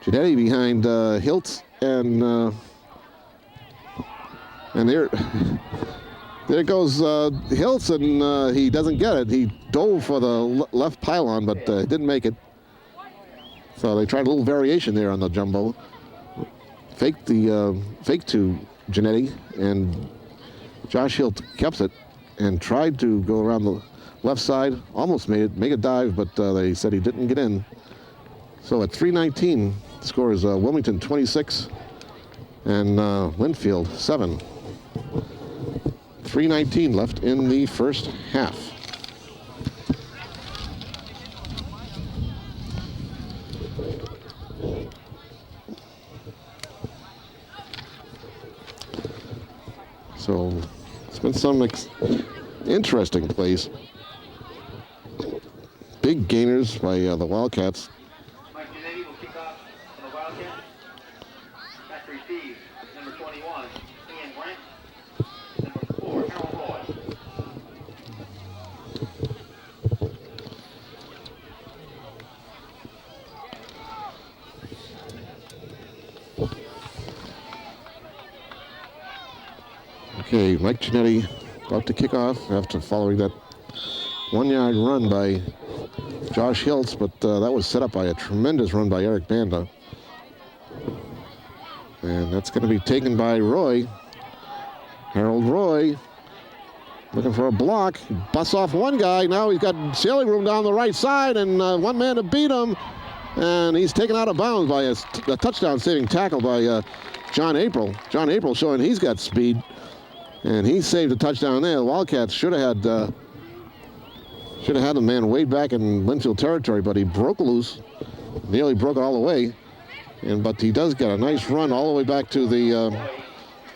Giannetti behind Hiltz, and there goes Hiltz, and he doesn't get it. He dove for the left pylon, but didn't make it. So they tried a little variation there on the jumbo. Fake to Giannetti, and Josh Hiltz kept it and tried to go around the left side. Almost make a dive, but they said he didn't get in. So at 3:19, the score is Wilmington 26 and Lynnfield 7. 3:19 left in the first half. So it's been some interesting plays. Big gainers by the Wildcats. Mike Giannetti will kick off on the Wildcats. Back to receive, number 21, Ian Grant. Number 4, Harold Roy. Okay, Mike Giannetti about to kick off after following that 1 yard run by Josh Hiltz, but that was set up by a tremendous run by Eric Banda. And that's going to be taken by Roy. Harold Roy looking for a block. He busts off one guy. Now he's got sailing room down the right side, and one man to beat him. And he's taken out of bounds by a touchdown saving tackle by John April. John April showing he's got speed. And he saved a touchdown there. The Wildcats should have had the man way back in Lynnfield territory, but he broke loose, nearly broke it all the way. But he does get a nice run all the way back to the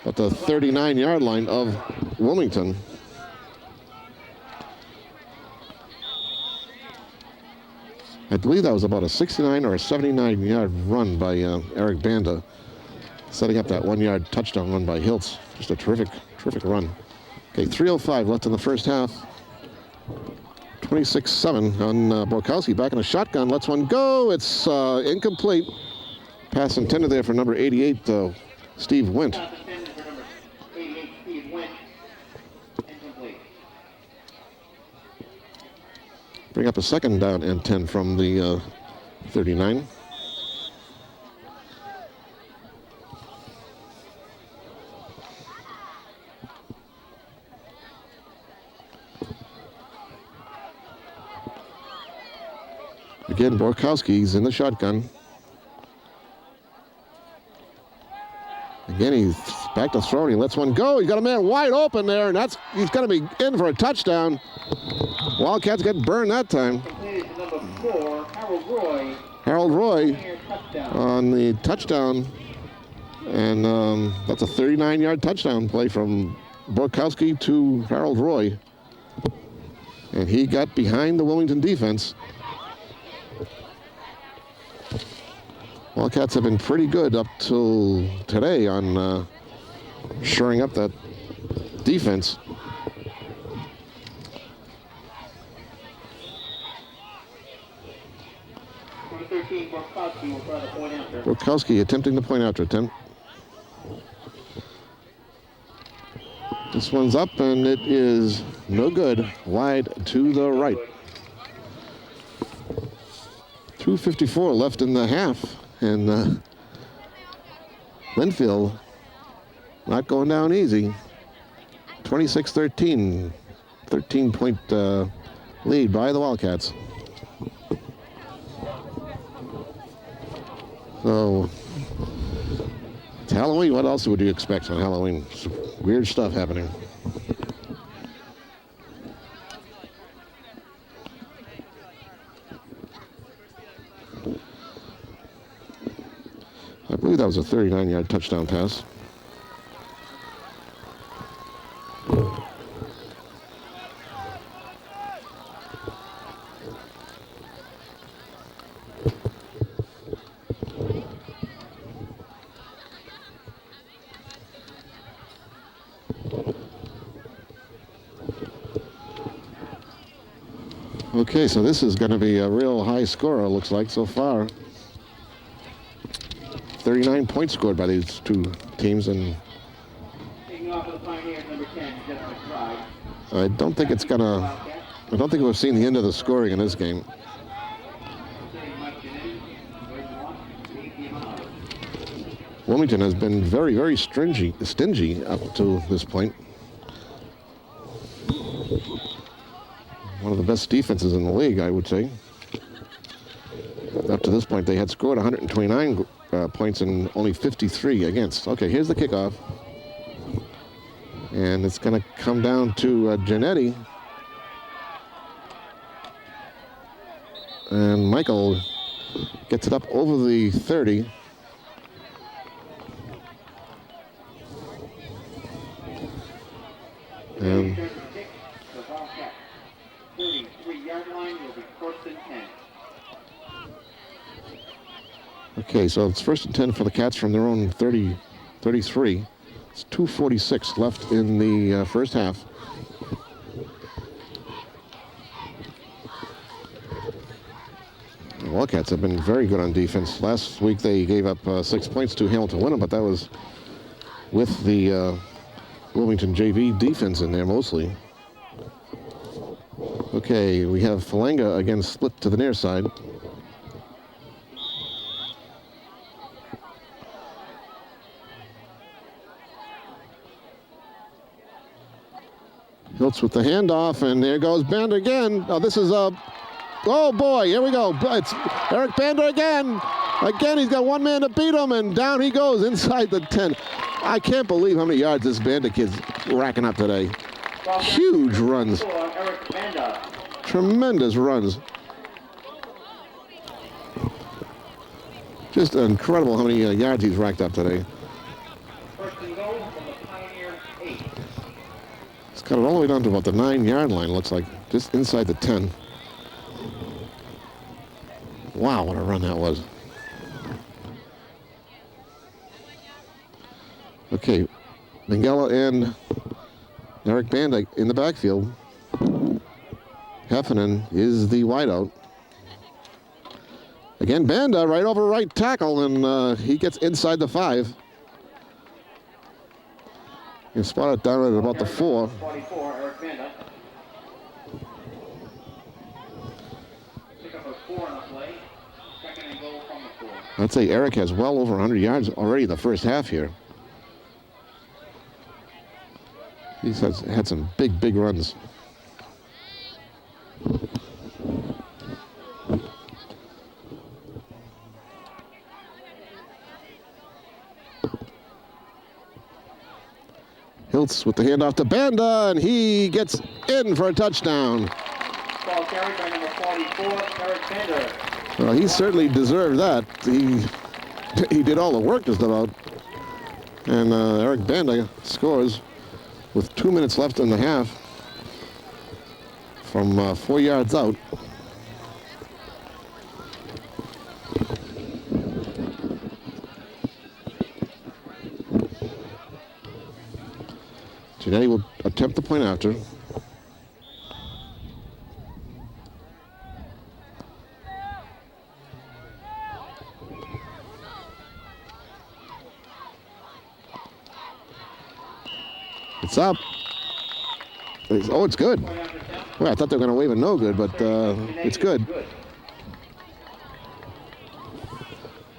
39-yard line of Wilmington. I believe that was about a 69 or a 79-yard run by Eric Banda, setting up that 1 yard touchdown run by Hiltz. Just a terrific run. Okay, 3:05 left in the first half. 26-7 on Borkowski, back in a shotgun, lets one go. It's incomplete. Pass intended there for number 88, Steve Wint. Pass intended for number 88, Steve Wint. Incomplete. bring up a second down and 10 from the 39. Again, Borkowski's in the shotgun. Again, he's back to throw, and he lets one go. He's got a man wide open there, and he's going to be in for a touchdown. Wildcats get burned that time. Completed to number 4, Harold Roy. Harold Roy Touchdown. on the touchdown, and that's a 39-yard touchdown play from Borkowski to Harold Roy. And he got behind the Wilmington defense. Wildcats have been pretty good up till today on shoring up that defense. Number 13, Borkowski will try to point after. Borkowski attempting the point after attempt. This one's up, and it is no good. Wide to the right. 2:54 left in the half. And Lynnfield not going down easy. 26-13, 13-point lead by the Wildcats. So it's Halloween. What else would you expect on Halloween? Some weird stuff happening. I believe that was a 39-yard touchdown pass. Okay, so this is going to be a real high score, it looks like, so far. 39 points scored by these two teams, and I don't think it's gonna. I don't think we've seen the end of the scoring in this game. Wilmington has been very, very stingy up to this point. One of the best defenses in the league, I would say. Up to this point, they had scored 129 points and only 53 against. Okay, here's the kickoff. And it's going to come down to Giannetti. And Michael gets it up over the 30. And 33-yard line will be first and 10. okay, so it's first and 10 for the Cats from their own 33. It's 2:46 left in the first half. The Wildcats have been very good on defense. Last week they gave up 6 points to Hamilton Wyndham, but that was with the Wilmington JV defense in there mostly. Okay, we have Falanga again split to the near side. Hiltz with the handoff, and there goes Bender again. Oh, this is a, oh boy, here we go. It's Eric Bender again. Again, he's got one man to beat him, and down he goes inside the 10. I can't believe how many yards this Bender kid's racking up today. Huge runs. Tremendous runs. Just incredible how many yards he's racked up today. First and goal from the Pioneer 8. It's got it all the way down to about the 9-yard line, looks like, just inside the 10. Wow, what a run that was. Okay, Mangala and Eric Banda in the backfield. Heffernan is the wideout. Again, Banda right over right tackle, and he gets inside the 5. You spot it down at about the 4. 44, Eric Banda. 4 on the play. Second and goal from the 4. I'd say Eric has well over 100 yards already the first half here. He's had some big runs. Hiltz with the handoff to Banda, and he gets in for a touchdown. Ball carried by number 44, Eric Bender. Well, he certainly deserved that. He did all the work just about. And Eric Banda scores with 2 minutes left in the half from 4 yards out. Giannetti will attempt the point after. It's up. Oh, it's good. Well, I thought they were going to wave a no good, but it's good.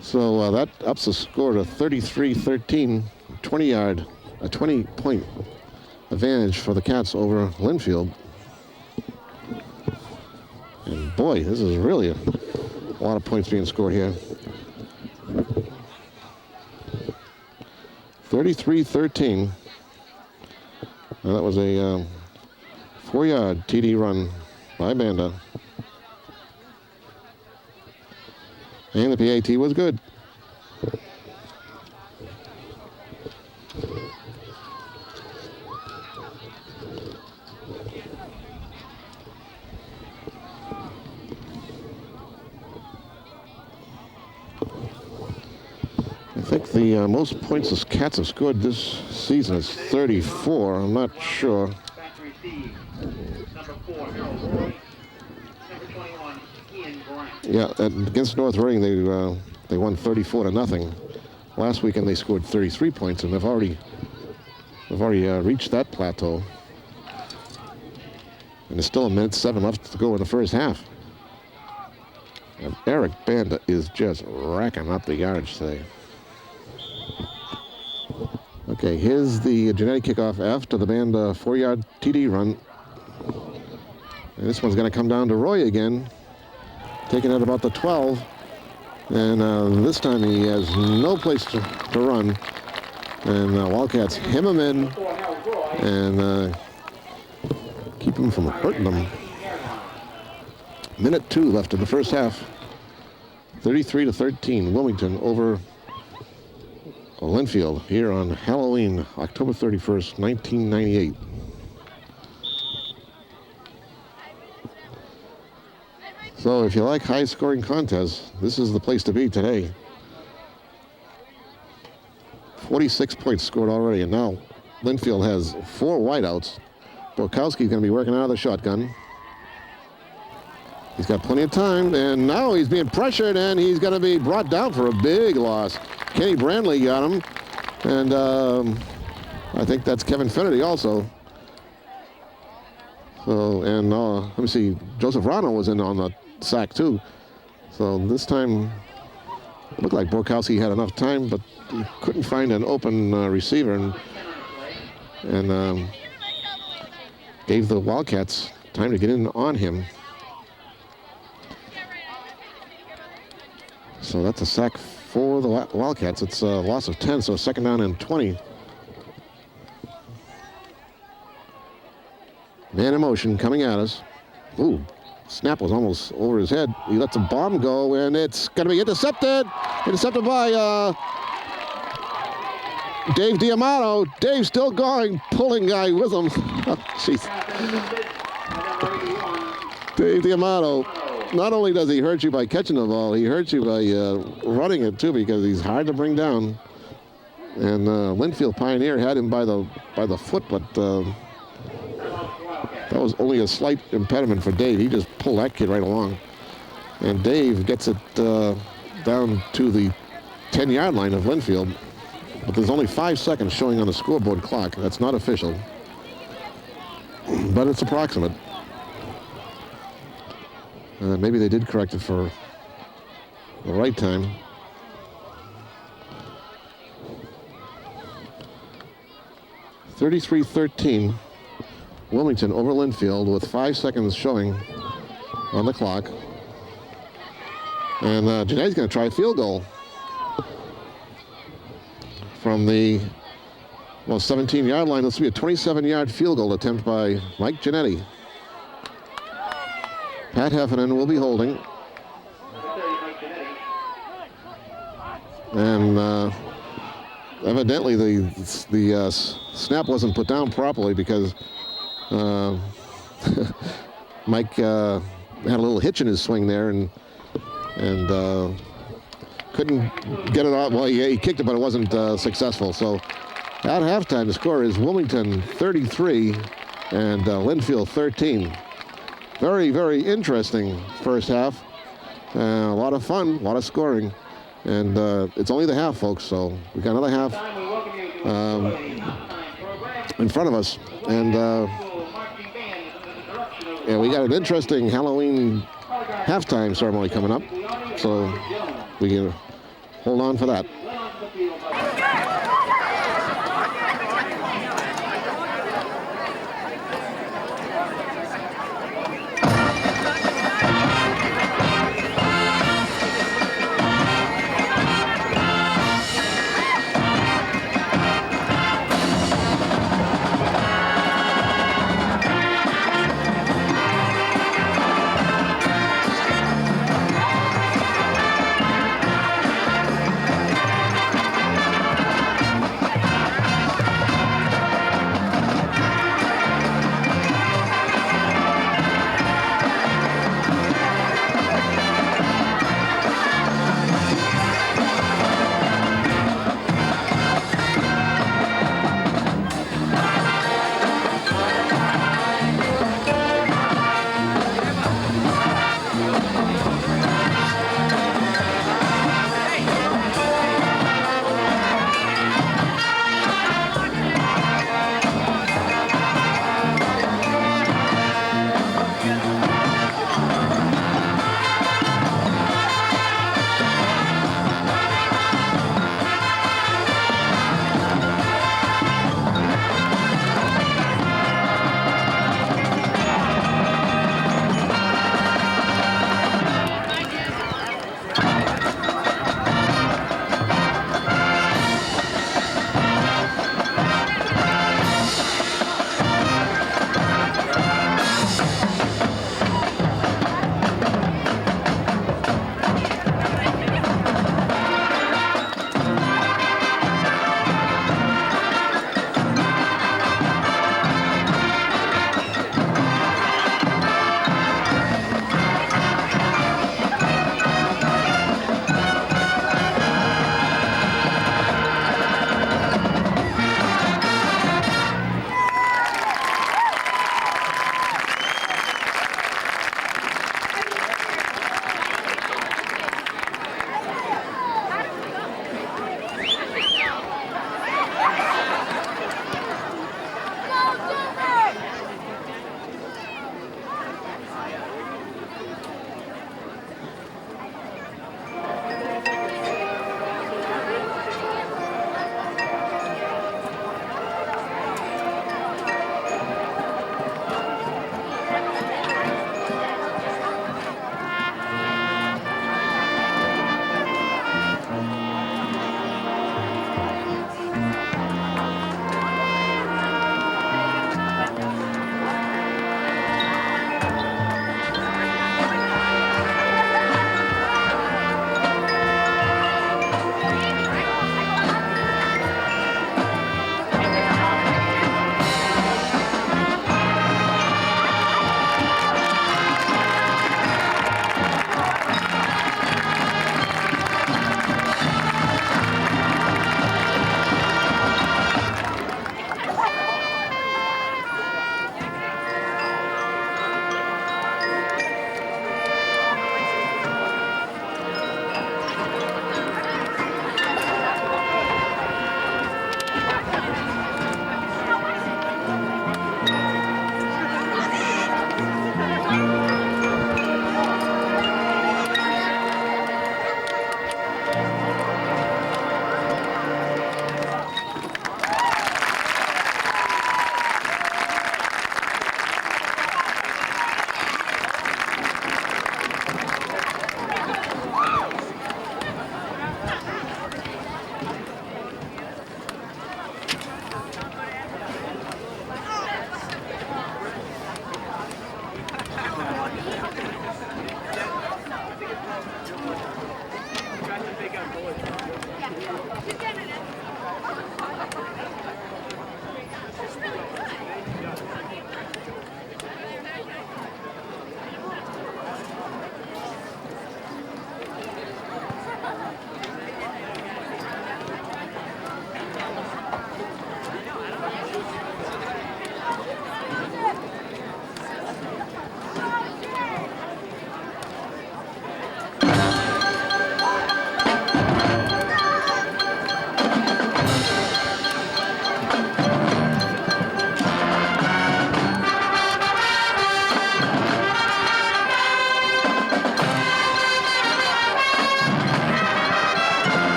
So that ups the score to 33-13, 20-yard, a 20-point advantage for the Cats over Lynnfield. And boy, this is really a lot of points being scored here. 33-13. Now that was a 4-yard TD run by Banda. And the PAT was good. I think the most points the Cats have scored this season is 34. I'm not sure. Yeah, against North Reading, they won 34-0. Last weekend they scored 33 points, and they've already reached that plateau. And there's still 1:07 left to go in the first half. And Eric Banda is just racking up the yards today. Okay, here's the Giannetti kickoff after the Banda 4-yard TD run. And this one's going to come down to Roy again, taking it about the 12. And this time he has no place to run. And Wildcats hem him in and keep him from hurting them. 1:02 left in the first half. 33-13, Wilmington over Lynnfield here on Halloween, October 31st, 1998. So if you like high-scoring contests, this is the place to be today. 46 points scored already, and now Lynnfield has 4 wideouts. Borkowski's going to be working out of the shotgun. He's got plenty of time, and now he's being pressured, and he's going to be brought down for a big loss. Kenny Brandley got him, and I think that's Kevin Finnerty also. So, and let me see, Joseph Rano was in on the sack too. So this time, it looked like Borkowski had enough time, but he couldn't find an open receiver, and gave the Wildcats time to get in on him. So that's a sack for the Wildcats. It's a loss of 10, so 2nd down and 20. Man in motion coming at us. Ooh, snap was almost over his head. He lets a bomb go, and it's going to be intercepted. Intercepted by Dave Diamato. Dave still going, pulling guy with him. Jeez. Dave Diamato. Not only does he hurt you by catching the ball, he hurts you by running it too, because he's hard to bring down. And Lynnfield Pioneer had him by the foot, but that was only a slight impediment for Dave. He just pulled that kid right along. And Dave gets it down to the 10-yard line of Lynnfield. But there's only 5 seconds showing on the scoreboard clock. That's not official, but it's approximate. Maybe they did correct it for the right time. (33-13). Wilmington over Lynnfield with 5 seconds showing on the clock. And Janetti's going to try a field goal from the 17-yard line. This will be a 27-yard field goal attempt by Mike Janetti. Pat Heffernan will be holding. And evidently the snap wasn't put down properly because Mike had a little hitch in his swing there and couldn't get it out. Well, he kicked it, but it wasn't successful. So at halftime, the score is Wilmington 33 and Lynnfield 13. Very, very interesting first half. A lot of fun, a lot of scoring. And it's only the half, folks, so we got another half in front of us. And yeah, we got an interesting Halloween halftime ceremony coming up, so we can hold on for that.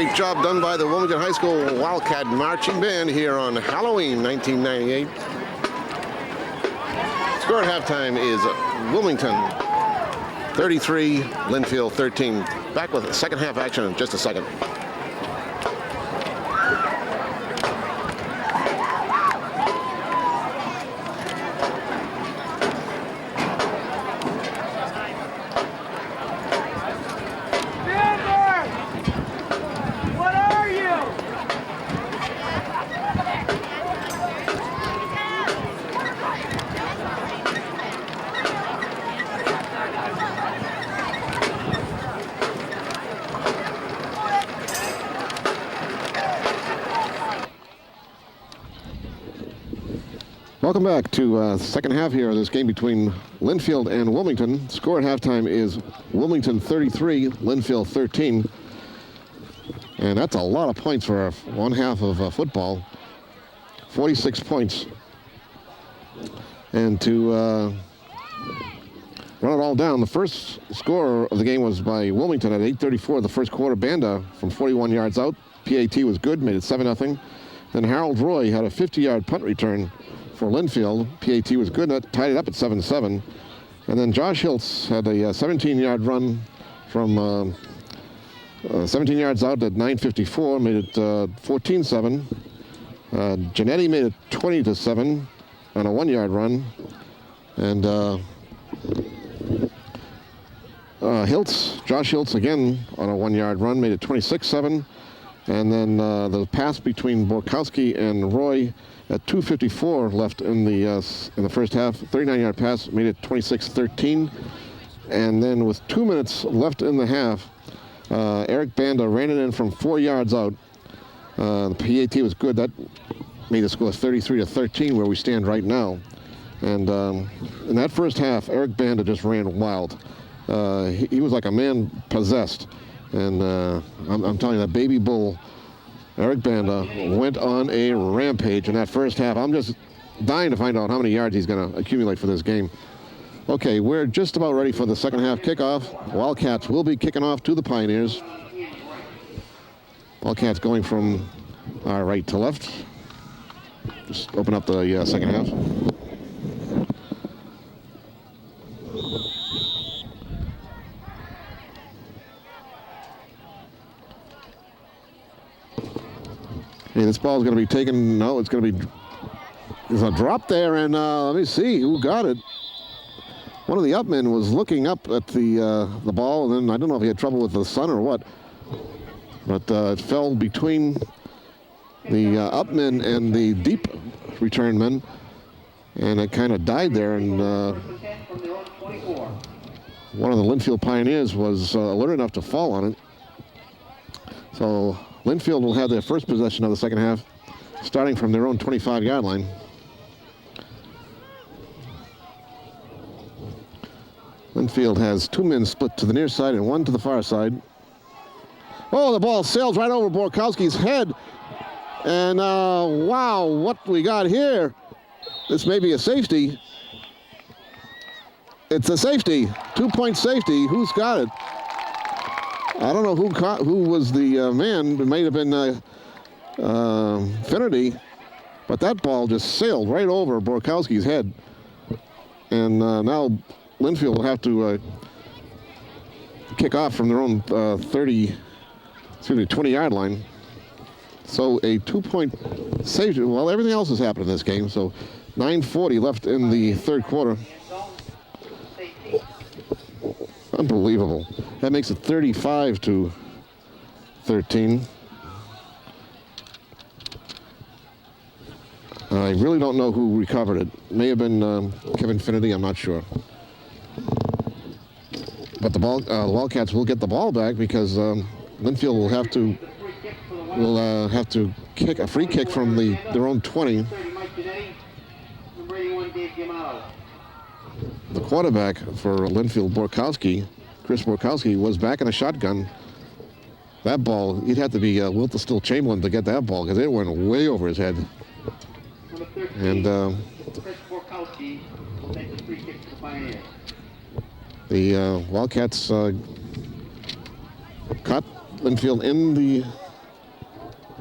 Great job done by the Wilmington High School Wildcat Marching Band here on Halloween 1998. Score at halftime is Wilmington 33, Lynnfield 13. Back with second half action in just a second. Welcome back to second half here of this game between Lynnfield and Wilmington. Score at halftime is Wilmington 33, Lynnfield 13. And that's a lot of points for one half of football. 46 points. And to run it all down, the first score of the game was by Wilmington at 8:34 the first quarter. Banda from 41 yards out. PAT was good, made it 7-0. Then Harold Roy had a 50-yard punt return for Lynnfield. PAT was good, that tied it up at 7-7. And then Josh Hiltz had a 17-yard run from 17 yards out at 9:54, made it 14-7. Janetti made it 20-7 on a 1-yard run. And Josh Hiltz again on a 1-yard run, made it 26-7. And then the pass between Borkowski and Roy at 2:54 left in the first half, 39-yard pass, made it 26-13. And then with 2 minutes left in the half, Eric Banda ran it in from 4 yards out. The PAT was good. That made the score 33-13 where we stand right now. And in that first half, Eric Banda just ran wild. He was like a man possessed. And I'm telling you, that baby bull, Eric Banda, went on a rampage in that first half. I'm just dying to find out how many yards he's going to accumulate for this game. Okay, we're just about ready for the second half kickoff. Wildcats will be kicking off to the Pioneers. Wildcats going from our right to left. Just open up the second half. Hey, this ball is going to be taken. No, it's going to be. There's a drop there, and let me see who got it. One of the upmen was looking up at the ball, and then I don't know if he had trouble with the sun or what, but it fell between the upmen and the deep return men, and it kind of died there. And one of the Lynnfield Pioneers was alert enough to fall on it. So Lynnfield will have their first possession of the second half, starting from their own 25-yard line. Lynnfield has 2 men split to the near side and 1 to the far side. Oh, the ball sails right over Borkowski's head. And wow, what we got here. This may be a safety. It's a safety, 2-point safety. Who's got it? I don't know who was the man. It might have been Finnerty, but that ball just sailed right over Borkowski's head. And now Lynnfield will have to kick off from their own 20-yard line. So a 2-point safety. Well, everything else has happened in this game. So 9:40 left in the third quarter. Unbelievable. That makes it 35-13. I really don't know who recovered it. May have been Kevin Finnerty, I'm not sure. But the Wildcats will get the ball back because Lynnfield will have to kick a free kick from their own 20. The quarterback for Lynnfield, Chris Borkowski, was back in a shotgun. That ball, he'd have to be Wilt Still Chamberlain to get that ball because it went way over his head. And the Wildcats caught Lynnfield in the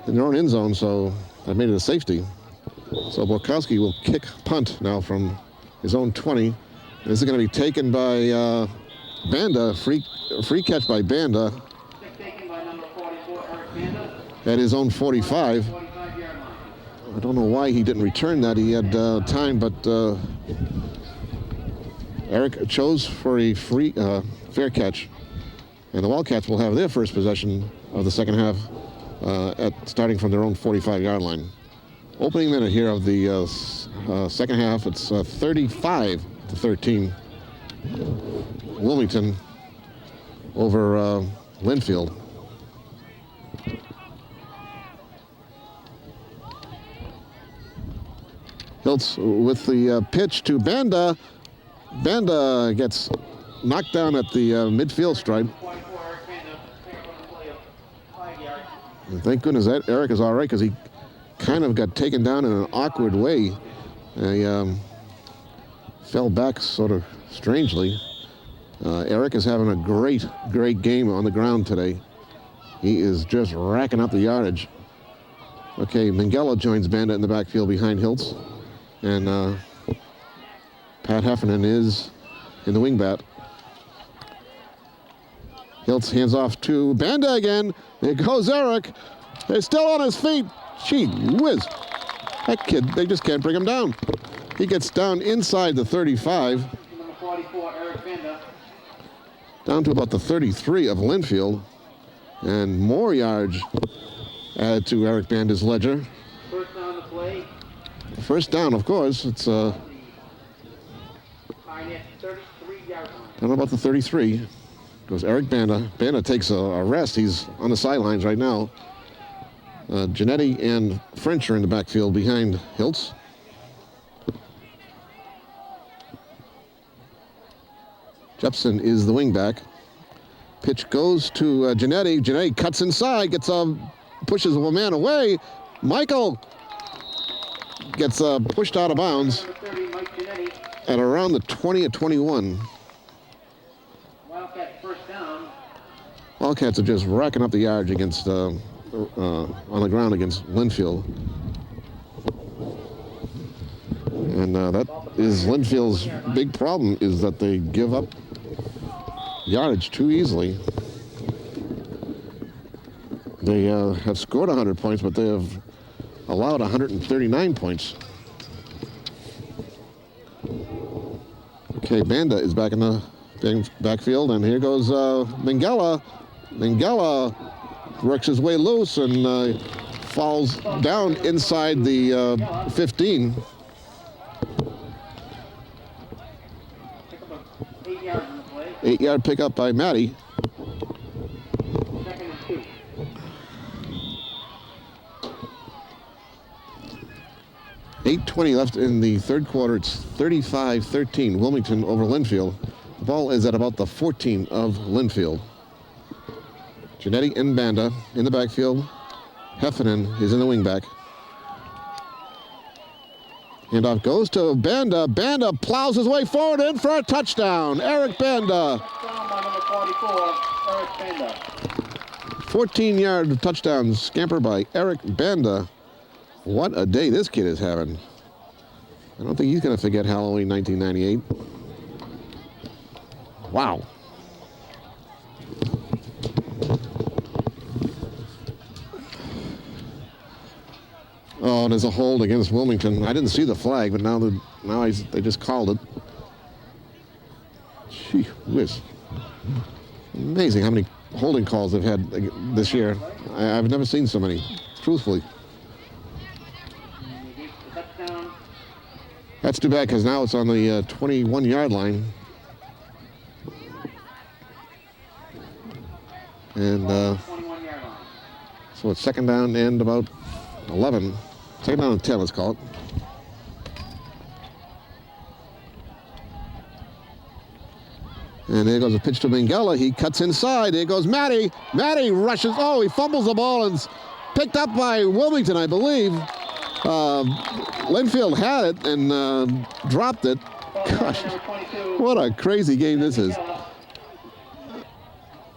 in their own end zone, so that made it a safety. So Borkowski will kick punt now from his own 20. This is going to be taken by Banda, free catch by Banda at his own 45. I don't know why he didn't return that. He had time, but Eric chose for a fair catch. And the Wildcats will have their first possession of the second half starting from their own 45-yard line. Opening minute here of the second half, it's 35-13. Wilmington over Lynnfield. Hiltz with the pitch to Banda. Banda gets knocked down at the midfield stripe. And thank goodness that Eric is all right, because he kind of got taken down in an awkward way. He fell back sort of strangely. Eric is having a great game on the ground today. He is just racking up the yardage. Okay, Minghella joins Banda in the backfield behind Hiltz. And Pat Heffernan is in the wingbat. Hiltz hands off to Banda again. There goes Eric. They're still on his feet. Gee whiz. That kid, they just can't bring him down. He gets down inside the 35. Number 44, Eric Banda. Down to about the 33 of Lynnfield. And more yards added to Eric Banda's ledger. First down the play. First down, of course. It's I don't know about the 33. Goes Eric Banda. Banda takes a rest. He's on the sidelines right now. Genetti and French are in the backfield behind Hiltz. Jepson is the wingback. Pitch goes to Genetti. Genetti cuts inside, pushes a man away. Michael gets pushed out of bounds at around the 20 or 21. Wildcats first down. Wildcats are just racking up the yards against on the ground against Lynnfield. And that is Lynnfield's big problem, is that they give up yardage too easily. They have scored 100 points, but they have allowed 139 points. Okay, Banda is back in the backfield, and here goes Minghella. Minghella works his way loose and falls down inside the 15. Pick up 8 yards on the play. 8-yard pickup by Matty. Second and 2. .8:20 left in the third quarter. It's 35-13, Wilmington over Lynnfield. The ball is at about the 14 of Lynnfield. Genetti and Banda in the backfield. Heffernan is in the wingback. Handoff goes to Banda. Banda plows his way forward in for a touchdown. Eric Banda. Touchdown by number 44, Eric Banda. 14-yard touchdown scamper by Eric Banda. What a day this kid is having. I don't think he's going to forget Halloween 1998. Wow. Oh, there's a hold against Wilmington. I didn't see the flag, but now they just called it. Gee whiz. Amazing how many holding calls they've had this year. I've never seen so many, truthfully. That's too bad, because now it's on the 21-yard line. And so it's second down and about 11. Second down and 10, let's call it. And there goes a pitch to Minghella. He cuts inside. There goes Matty. Matty rushes. Oh, he fumbles the ball and picked up by Wilmington, I believe. Lynnfield had it and dropped it. Gosh, what a crazy game this is.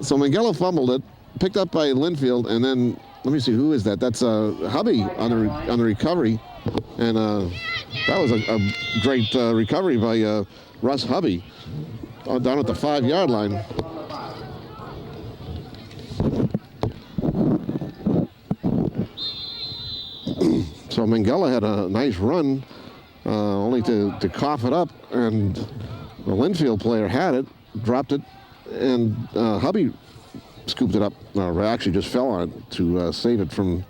So Minghella fumbled it, picked up by Lynnfield, and then let me see, who is that? That's Hubby on the recovery, and that was a great recovery by Russ Hubby down at the 5-yard line. So Mangala had a nice run, only to cough it up, and the Lynnfield player had it, dropped it, and Hubby scooped it up, or actually just fell on it to save it from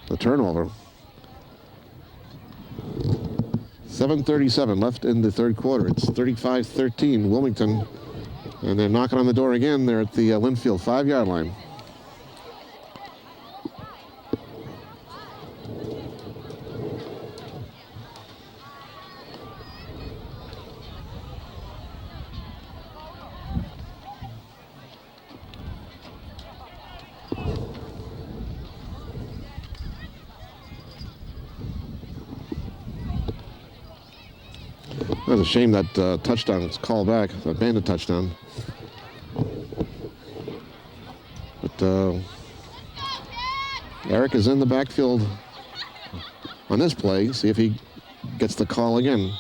the turnover. 7:37 left in the third quarter. It's 35-13 Wilmington, and they're knocking on the door again. They're at the Lynnfield 5-yard line. It was a shame that touchdown was called back, that Bandit touchdown. But Eric is in the backfield on this play. See if he gets the call again.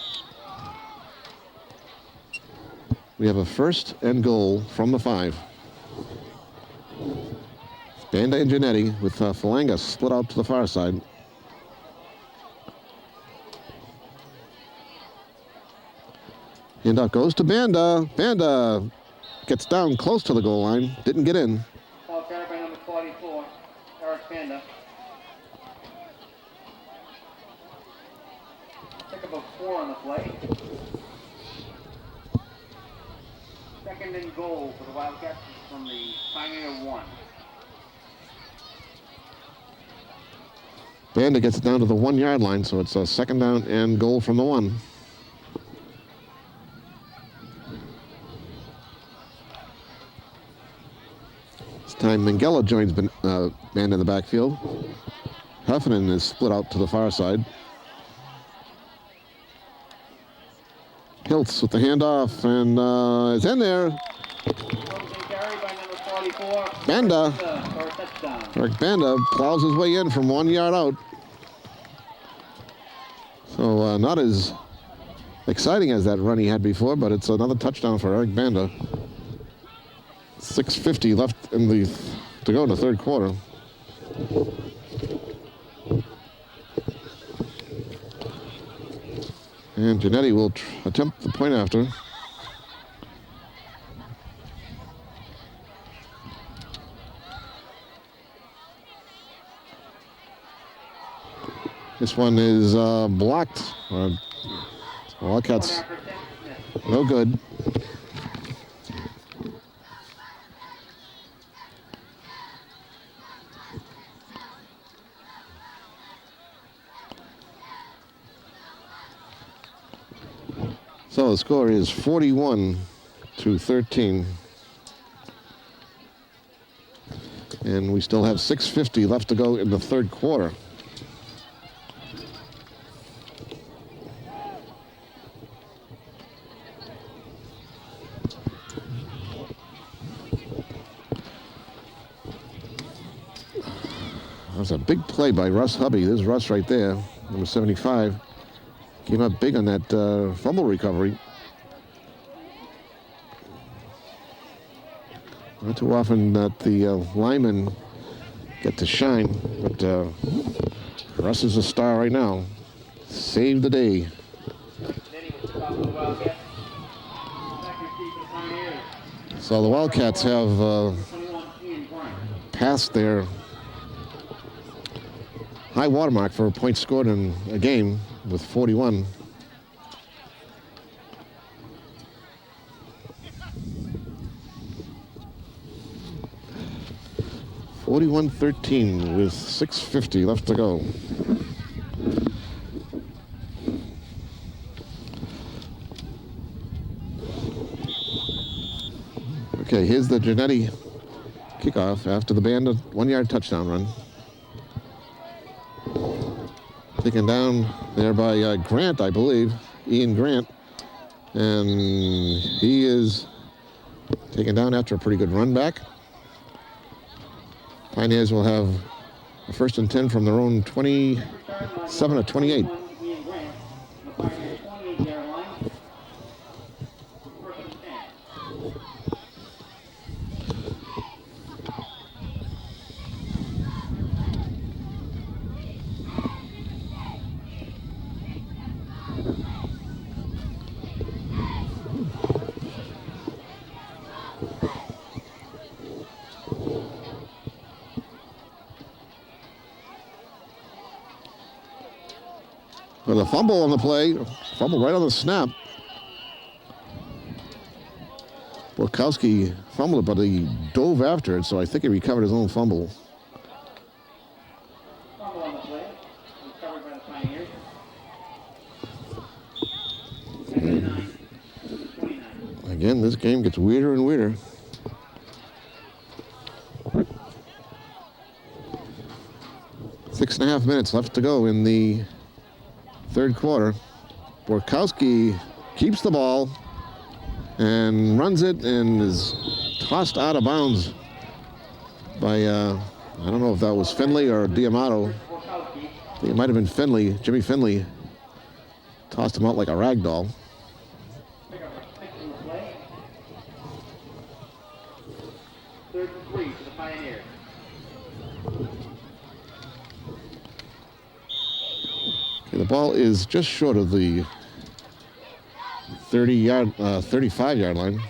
We have a 1st and goal from the 5. Banda and Giannetti with Falanga split out to the far side. Handoff goes to Banda. Banda gets down close to the goal line. Didn't get in. Ball carried by number 44, Eric Banda. Pick up a 4 on the play. 2nd and goal for the Wildcats from the Pioneer 1. Banda gets it down to the 1-yard line, so it's a 2nd down and goal from the 1. Time Mangala joins Banda in the backfield. Heffernan is split out to the far side. Hiltz with the handoff and is in there. Banda. Eric Banda plows his way in from 1 yard out. So not as exciting as that run he had before, but it's another touchdown for Eric Banda. 6:50 left to go in the third quarter. And Giannetti will attempt the point after. This one is blocked. Wildcats, no good. So the score is 41-13. And we still have 6:50 left to go in the third quarter. That was a big play by Russ Hubby. There's Russ right there, number 75. Came up big on that fumble recovery. Not too often that the linemen get to shine, but Russ is a star right now. Saved the day. So the Wildcats have passed their high watermark for points scored in a game with 41. (41-13) with 6:50 left to go. Okay, here's the Giannetti kickoff after the Banda 1-yard touchdown run. Taken down there by Grant, I believe, Ian Grant. And he is taken down after a pretty good run back. Pioneers will have First and 10 from their own 27 to 28. With a fumble on the play, fumble right on the snap. Borkowski fumbled it, but he dove after it, so I think he recovered his own fumble. Fumble on the play, recovered by the Pioneers. Again, this game gets weirder and weirder. Six and a half minutes left to go in the third quarter. Borkowski keeps the ball and runs it and is tossed out of bounds by, I don't know if that was Finley or D'Amato. I think it might have been Finley, Jimmy Finley. Tossed him out like a rag doll. Third and 3 for the Pioneers. Okay, the ball is just short of the 35-yard line.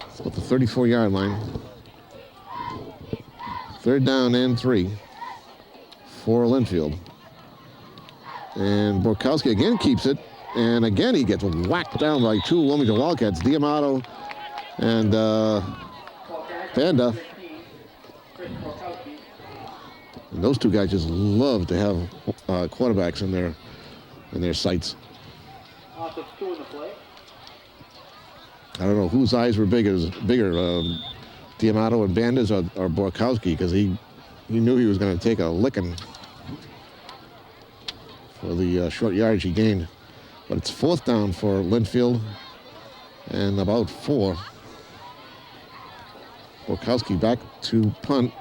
It's about the 34-yard line. Third down and 3 for Lynnfield. And Borkowski again keeps it, and again he gets whacked down by two Wilmington Wildcats, D'Amato and Banda. And those two guys just love to have quarterbacks in their sights. Offense 2 in the play. I don't know whose eyes were bigger, D'Amato and Banda's or Borkowski, because he knew he was going to take a licking for the short yardage he gained. But it's fourth down for Lynnfield and about 4. Borkowski back to punt.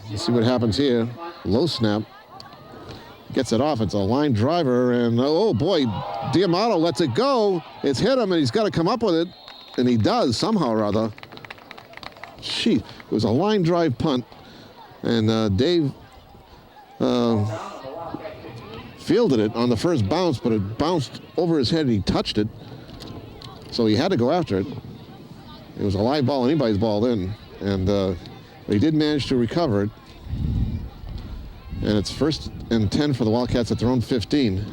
Let's see what happens here. Low snap. Gets it off. It's a line driver, and oh boy, D'Amato lets it go. It's hit him, and he's got to come up with it, and he does somehow or other. Gee, it was a line drive punt, and Dave fielded it on the first bounce, but it bounced over his head and he touched it. So he had to go after it. It was a live ball, anybody's ball then. And he did manage to recover it. And it's first and 10 for the Wildcats at their own 15.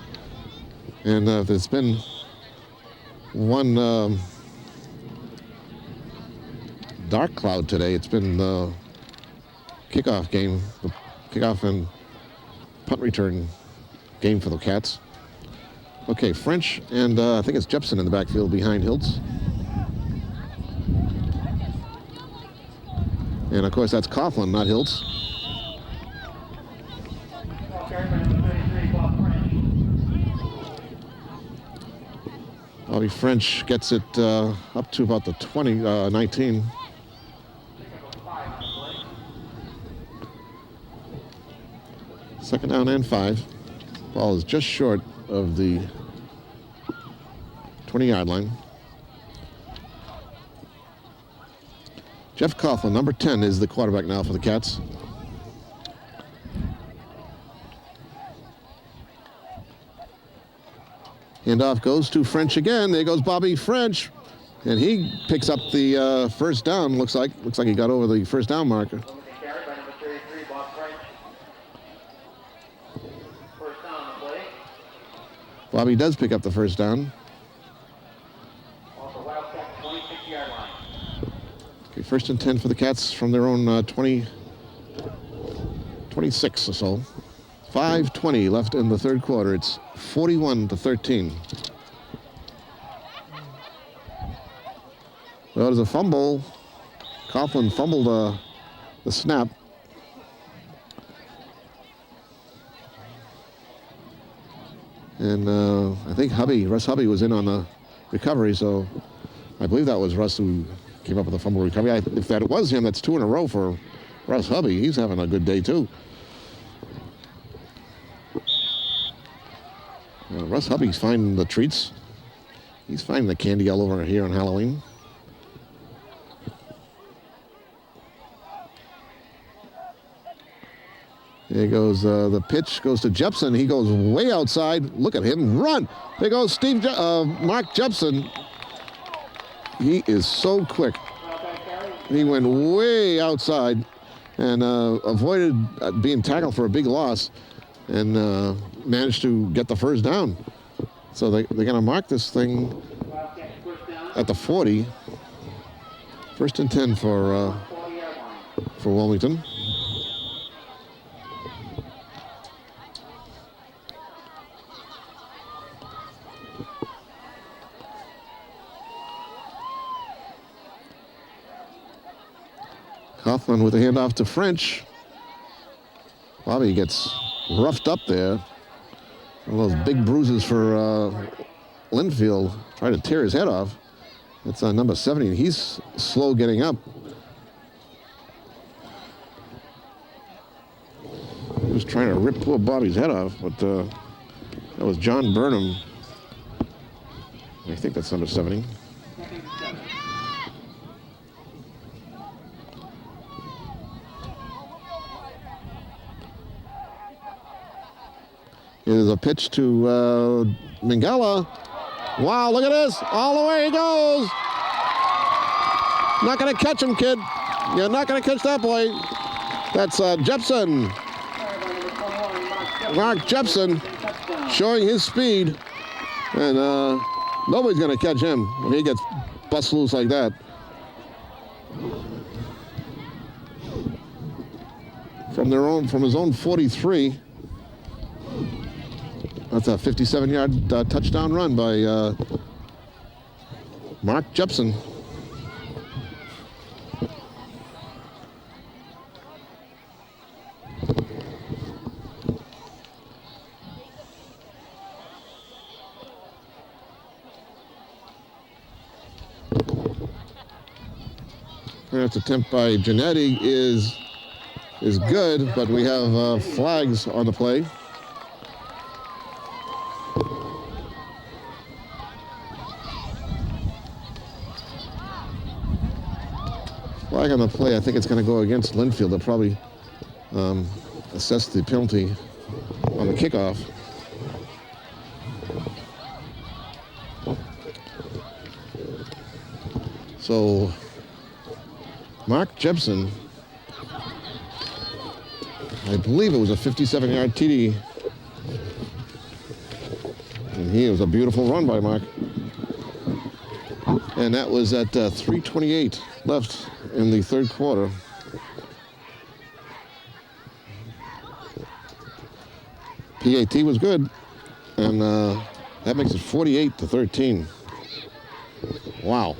And there's been one dark cloud today. It's been the kickoff game, the kickoff and punt return game for the Cats. Okay, French and I think it's Jepson in the backfield behind Hiltz. And of course that's Coughlin, not Hiltz. Bobby French gets it up to about the 19. Second down and 5. Ball is just short of the 20-yard line. Jeff Coughlin, number 10, is the quarterback now for the Cats. Handoff goes to French again. There goes Bobby French, and he picks up the first down. Looks like he got over the first down marker. Bobby does pick up the first down. Okay, first and 10 for the Cats from their own 26 or so. 5:20 left in the third quarter. It's 41-13. Well, there's a fumble. Coughlin fumbled the snap. And I think Russ Hubby was in on the recovery, so I believe that was Russ who came up with the fumble recovery. If that was him, that's 2 in a row for Russ Hubby, he's having a good day too. Russ Hubby's finding the treats. He's finding the candy all over here on Halloween. Here goes the pitch, goes to Jepson. He goes way outside. Look at him run. There goes Mark Jepson. He is so quick. He went way outside and avoided being tackled for a big loss and managed to get the first down. So they're going to mark this thing at the 40. First and 10 for Wilmington. Kaufman with a handoff to French. Bobby gets roughed up there. One of those big bruises for Lynnfield. Tried to tear his head off. That's number 70. He's slow getting up. He was trying to rip poor Bobby's head off, but that was John Burnham. I think that's number 70. Here's a pitch to Mingala. Wow, look at this. All the way he goes. Not going to catch him, kid. You're not going to catch that boy. That's Jepson. Mark Jepson showing his speed. And nobody's going to catch him when he gets bust loose like that. From his own 43. That's a 57-yard touchdown run by Mark Jepson. First attempt by Giannetti is good, but we have flags on the play. Flag on the play, I think it's going to go against Lynnfield. They'll probably assess the penalty on the kickoff. So, Mark Jepson, I believe it was a 57-yard TD. And he was a beautiful run by Mark. And that was at 3:28 left in the third quarter. PAT was good, and that makes it 48-13. Wow.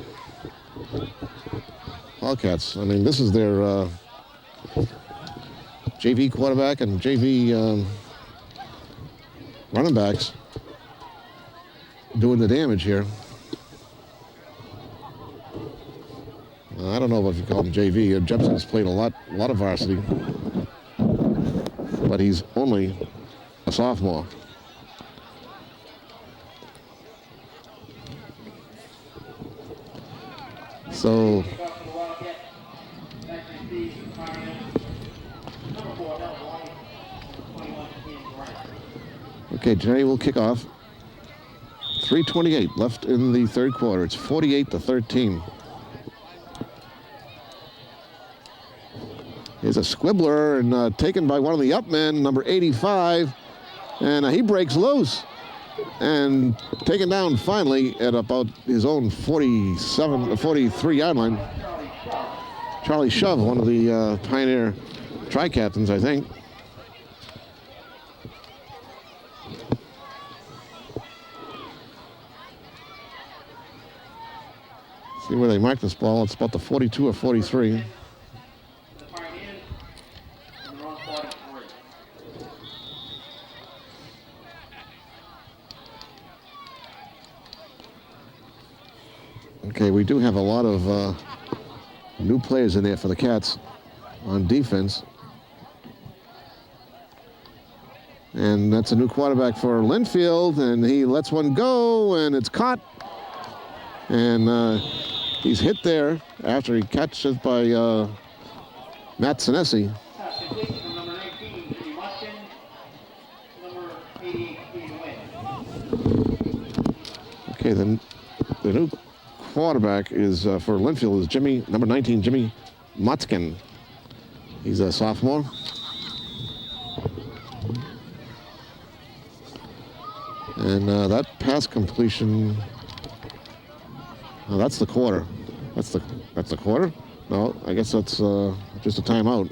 Wildcats, I mean, this is their JV quarterback and JV running backs doing the damage here. I don't know if you call him JV. Jepson's played a lot of varsity, but he's only a sophomore. So okay, Giannetti will kick off. 3:28 left in the third quarter. It's 48-13. Here's a squibbler and taken by one of the up men, number 85, and he breaks loose and taken down finally at about his own 43-yard line. Charlie Shove, one of the Pioneer tri-captains, I think. See where they mark this ball. It's about the 42 or 43. Okay, we do have a lot of new players in there for the Cats. on defense. And that's a new quarterback for Lynnfield, and he lets one go, and it's caught. And he's hit there after he catches by Matt Sinesi. Okay, then the new quarterback is for Lynnfield is number 19, Jimmy Motzkin. He's a sophomore. And that pass completion, that's the quarter. That's the quarter? No, I guess that's just a timeout.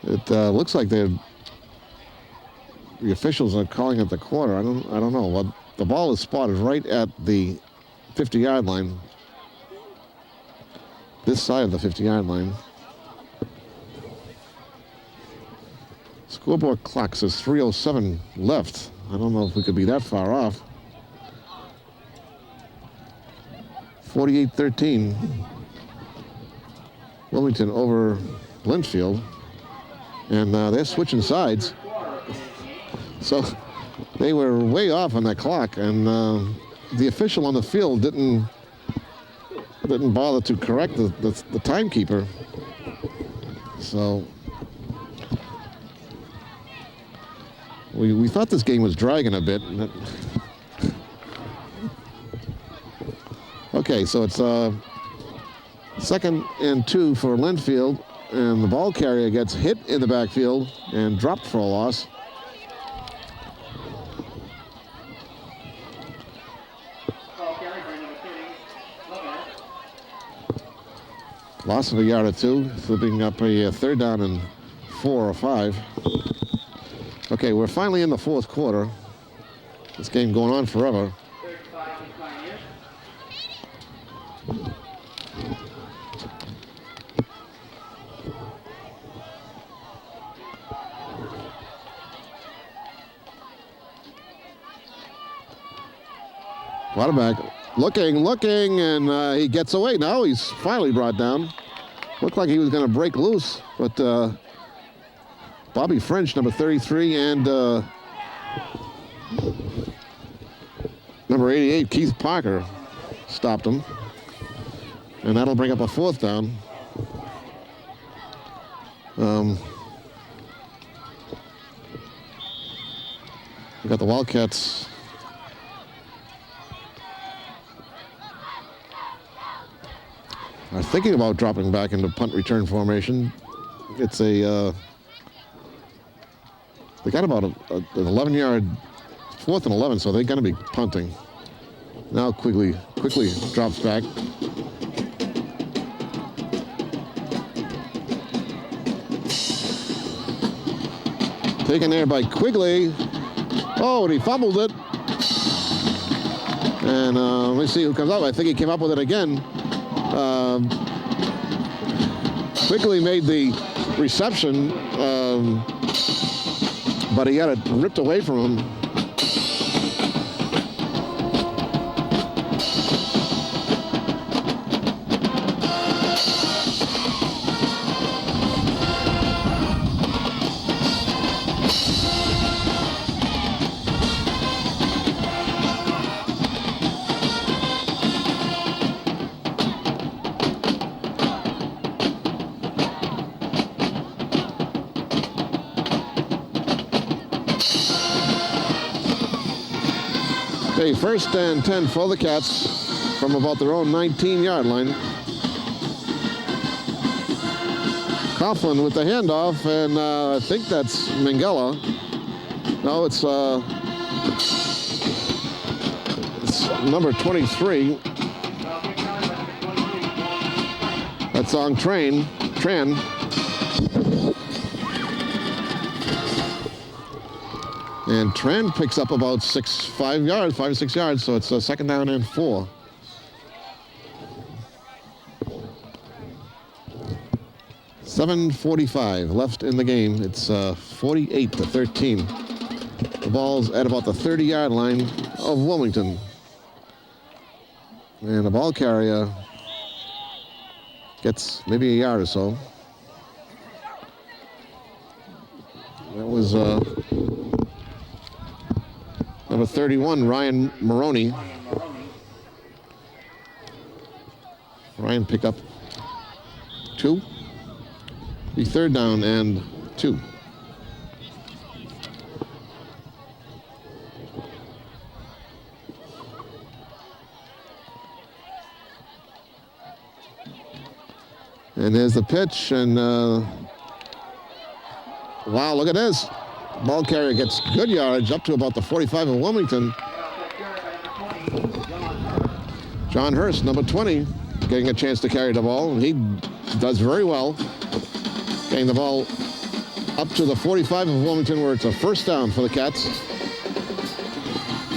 It looks like the officials are calling it the quarter. I don't know. Well, the ball is spotted right at the 50-yard line. This side of the 50-yard line. Scoreboard clock says 3:07 left. I don't know if we could be that far off. 48-13. Wilmington over Lynnfield. And they're switching sides. So they were way off on that clock, and the official on the field didn't bother to correct the timekeeper. So we thought this game was dragging a bit. Okay, so it's 2nd and 2 for Lynnfield, and the ball carrier gets hit in the backfield and dropped for a loss. Loss of a yard or two, flipping up a 3rd down and 4 or 5. Okay, we're finally in the 4th quarter. This game going on forever. Quarterback looking, and he gets away. Now he's finally brought down. Looked like he was going to break loose, but Bobby French, number 33, and number 88, Keith Parker, stopped him. And that'll bring up a 4th down. We got the Wildcats are thinking about dropping back into punt return formation. It's a they got about an 11-yard 4th and 11, so they're going to be punting. Now quickly drops back. Taken there by Quigley. Oh, and he fumbled it. And let me see who comes up. I think he came up with it again. Quigley made the reception, but he got it ripped away from him. Okay, 1st and 10 for the Cats from about their own 19-yard line. Coughlin with the handoff, and I think that's Mangala. No, it's number 23. That's on Tran. And Tran picks up about 5 or 6 yards, so it's a 2nd down and 4. 7:45 left in the game. It's 48-13. The ball's at about the 30-yard line of Wilmington. And the ball carrier gets maybe a yard or so. That was number 31, Ryan Maroney. Ryan picked up 2. The 3rd down and 2. And there's the pitch, and wow, look at this. Ball carrier gets good yardage up to about the 45 of Wilmington. John Hurst, number 20, getting a chance to carry the ball, and he does very well. Getting the ball up to the 45 of Wilmington, where it's a first down for the Cats.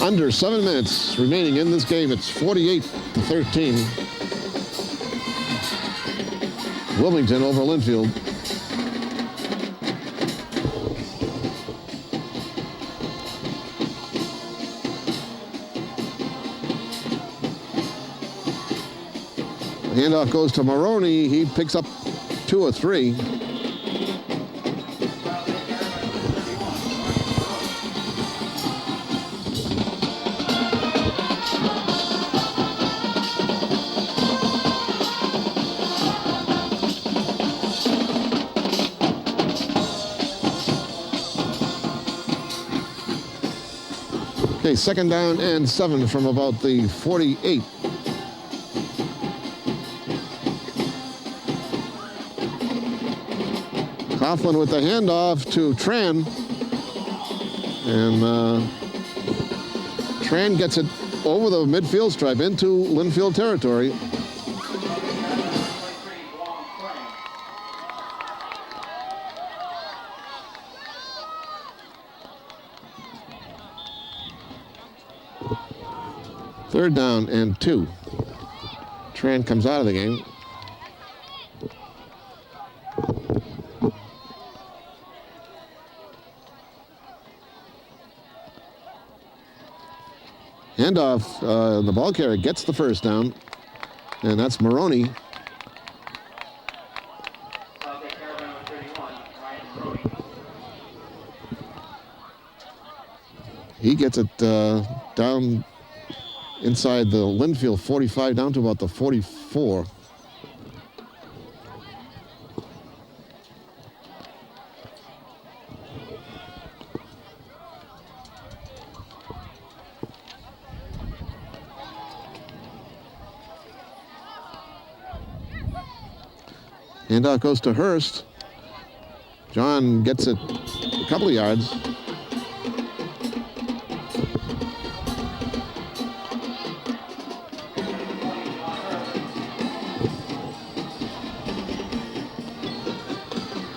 Under 7 minutes remaining in this game. It's 48-13. Wilmington over Lynnfield. Handoff goes to Maroney. He picks up 2 or 3. Okay, 2nd down and 7 from about the 48. Coughlin with the handoff to Tran. And Tran gets it over the midfield stripe into Lynnfield territory. Third down and 2. Tran comes out of the game. Handoff, the ball carrier gets the first down, and that's Maroney. He gets it down inside the Lynnfield 45, down to about the 44. Handoff goes to Hurst. John gets it a couple of yards.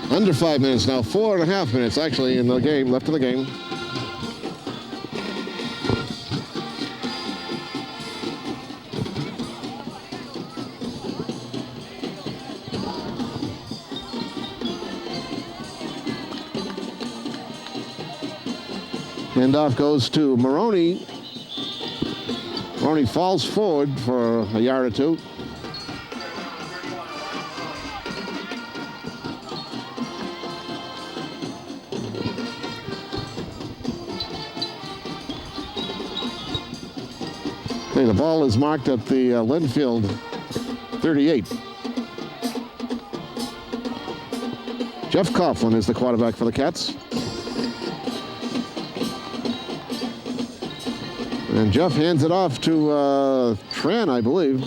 Under 5 minutes now, 4.5 minutes actually in the game, left in the game. Handoff goes to Maroney. Maroney falls forward for a yard or 2. Okay, the ball is marked at the Lynnfield 38. Jeff Coughlin is the quarterback for the Cats. And Jeff hands it off to Tran, I believe.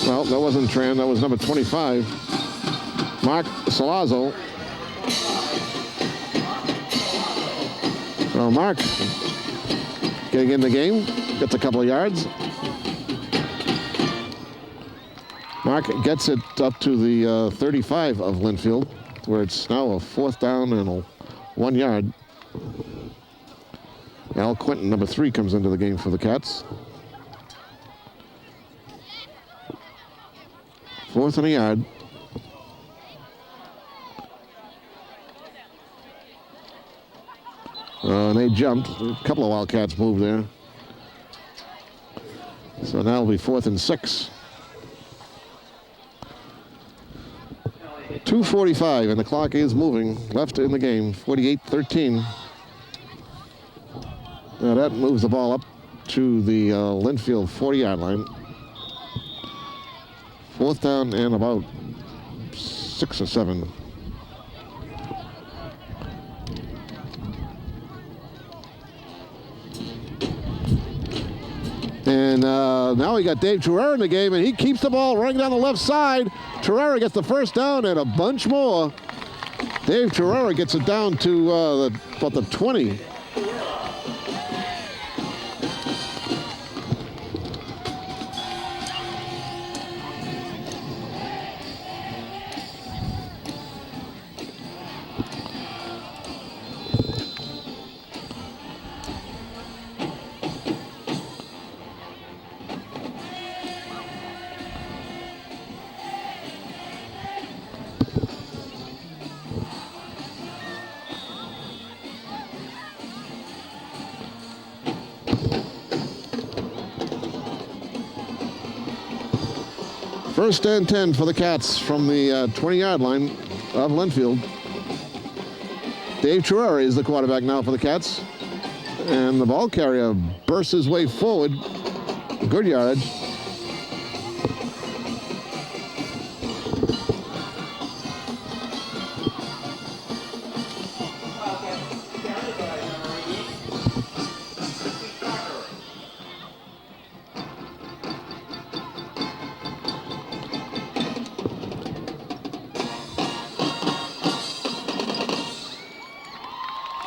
Well, that wasn't Tran, that was number 25. Mark Salazzo. So Mark getting in the game, gets a couple of yards. Mark gets it up to the 35 of Lynnfield, where it's now a 4th down and a 1 yard. Al Quinton, number 3, comes into the game for the Cats. 4th and a yard. they jumped. A couple of Wildcats moved there. So now it'll be 4th and 6. 2:45, and the clock is moving. Left in the game, 48-13. Now that moves the ball up to the Lynnfield 40-yard line. 4th down and about 6 or 7. And now we got Dave Terrera in the game, and he keeps the ball running down the left side. Terrera gets the first down and a bunch more. Dave Terrera gets it down to about the 20. First and 10 for the Cats from the 20-yard line of Lynnfield. Dave Terrera is the quarterback now for the Cats. And the ball carrier bursts his way forward. Good yardage.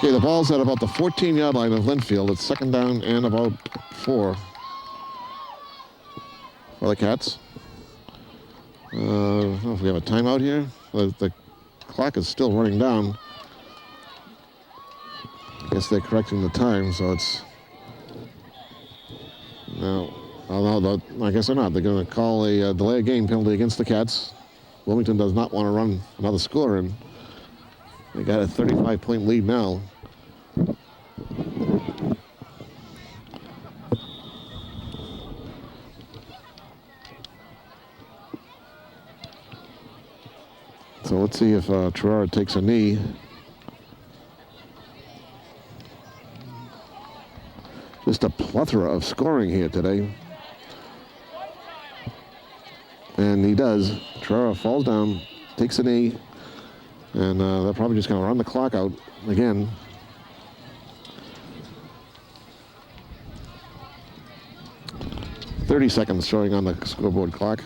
Okay, the ball's at about the 14-yard line of Lynnfield. It's 2nd down and about 4 for the Cats. I don't know if we have a timeout here. The clock is still running down. I guess they're correcting the time, so it's... No, I guess they're not. They're going to call a delay of game penalty against the Cats. Wilmington does not want to run another score in. They got a 35-point lead now. So let's see if Terrera takes a knee. Just a plethora of scoring here today. And he does. Terrera falls down, takes a knee. And they're probably just going to run the clock out again. "30 seconds showing on the scoreboard clock.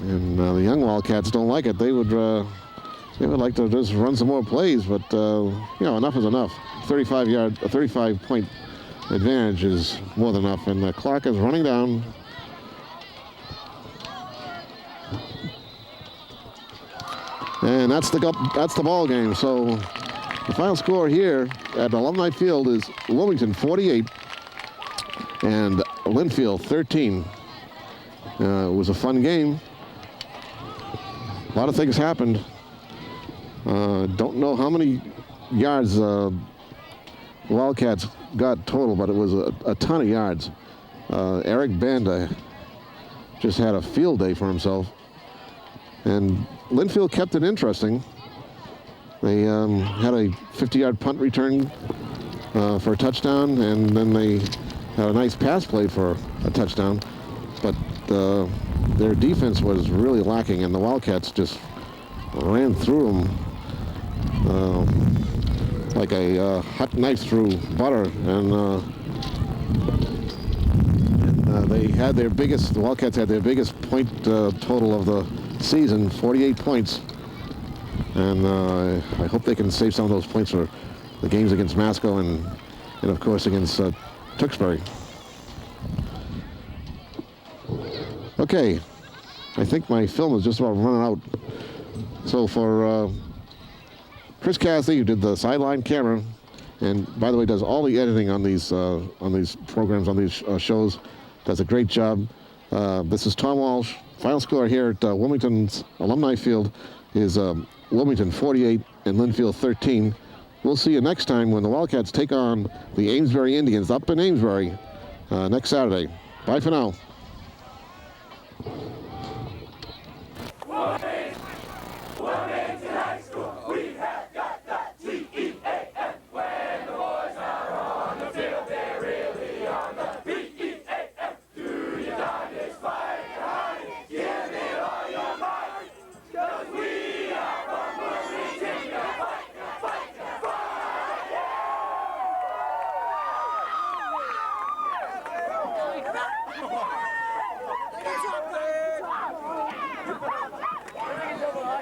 And the young Wildcats don't like it. They would like to just run some more plays, but enough is enough. 35-point advantage is more than enough, and the clock is running down. And that's the ball game. So the final score here at Alumni Field is Wilmington 48 and Lynnfield 13. It was a fun game. A lot of things happened. Don't know how many yards Wildcats got total, but it was a ton of yards. Eric Banda just had a field day for himself. And Lynnfield kept it interesting. They had a 50-yard punt return for a touchdown, and then they had a nice pass play for a touchdown. But their defense was really lacking, and the Wildcats just ran through them like a hot knife through butter, and they had the Wildcats had their biggest point total of the season, 48 points. And I hope they can save some of those points for the games against Masco and of course against Tewksbury. Okay, I think my film is just about running out. So for Chris Cassidy, who did the sideline camera, and by the way does all the editing on these programs, on these shows, does a great job. This is Tom Walsh. Final score here at Wilmington's Alumni Field is Wilmington 48 and Lynnfield 13. We'll see you next time when the Wildcats take on the Amesbury Indians up in Amesbury next Saturday. Bye for now.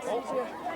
Thank you.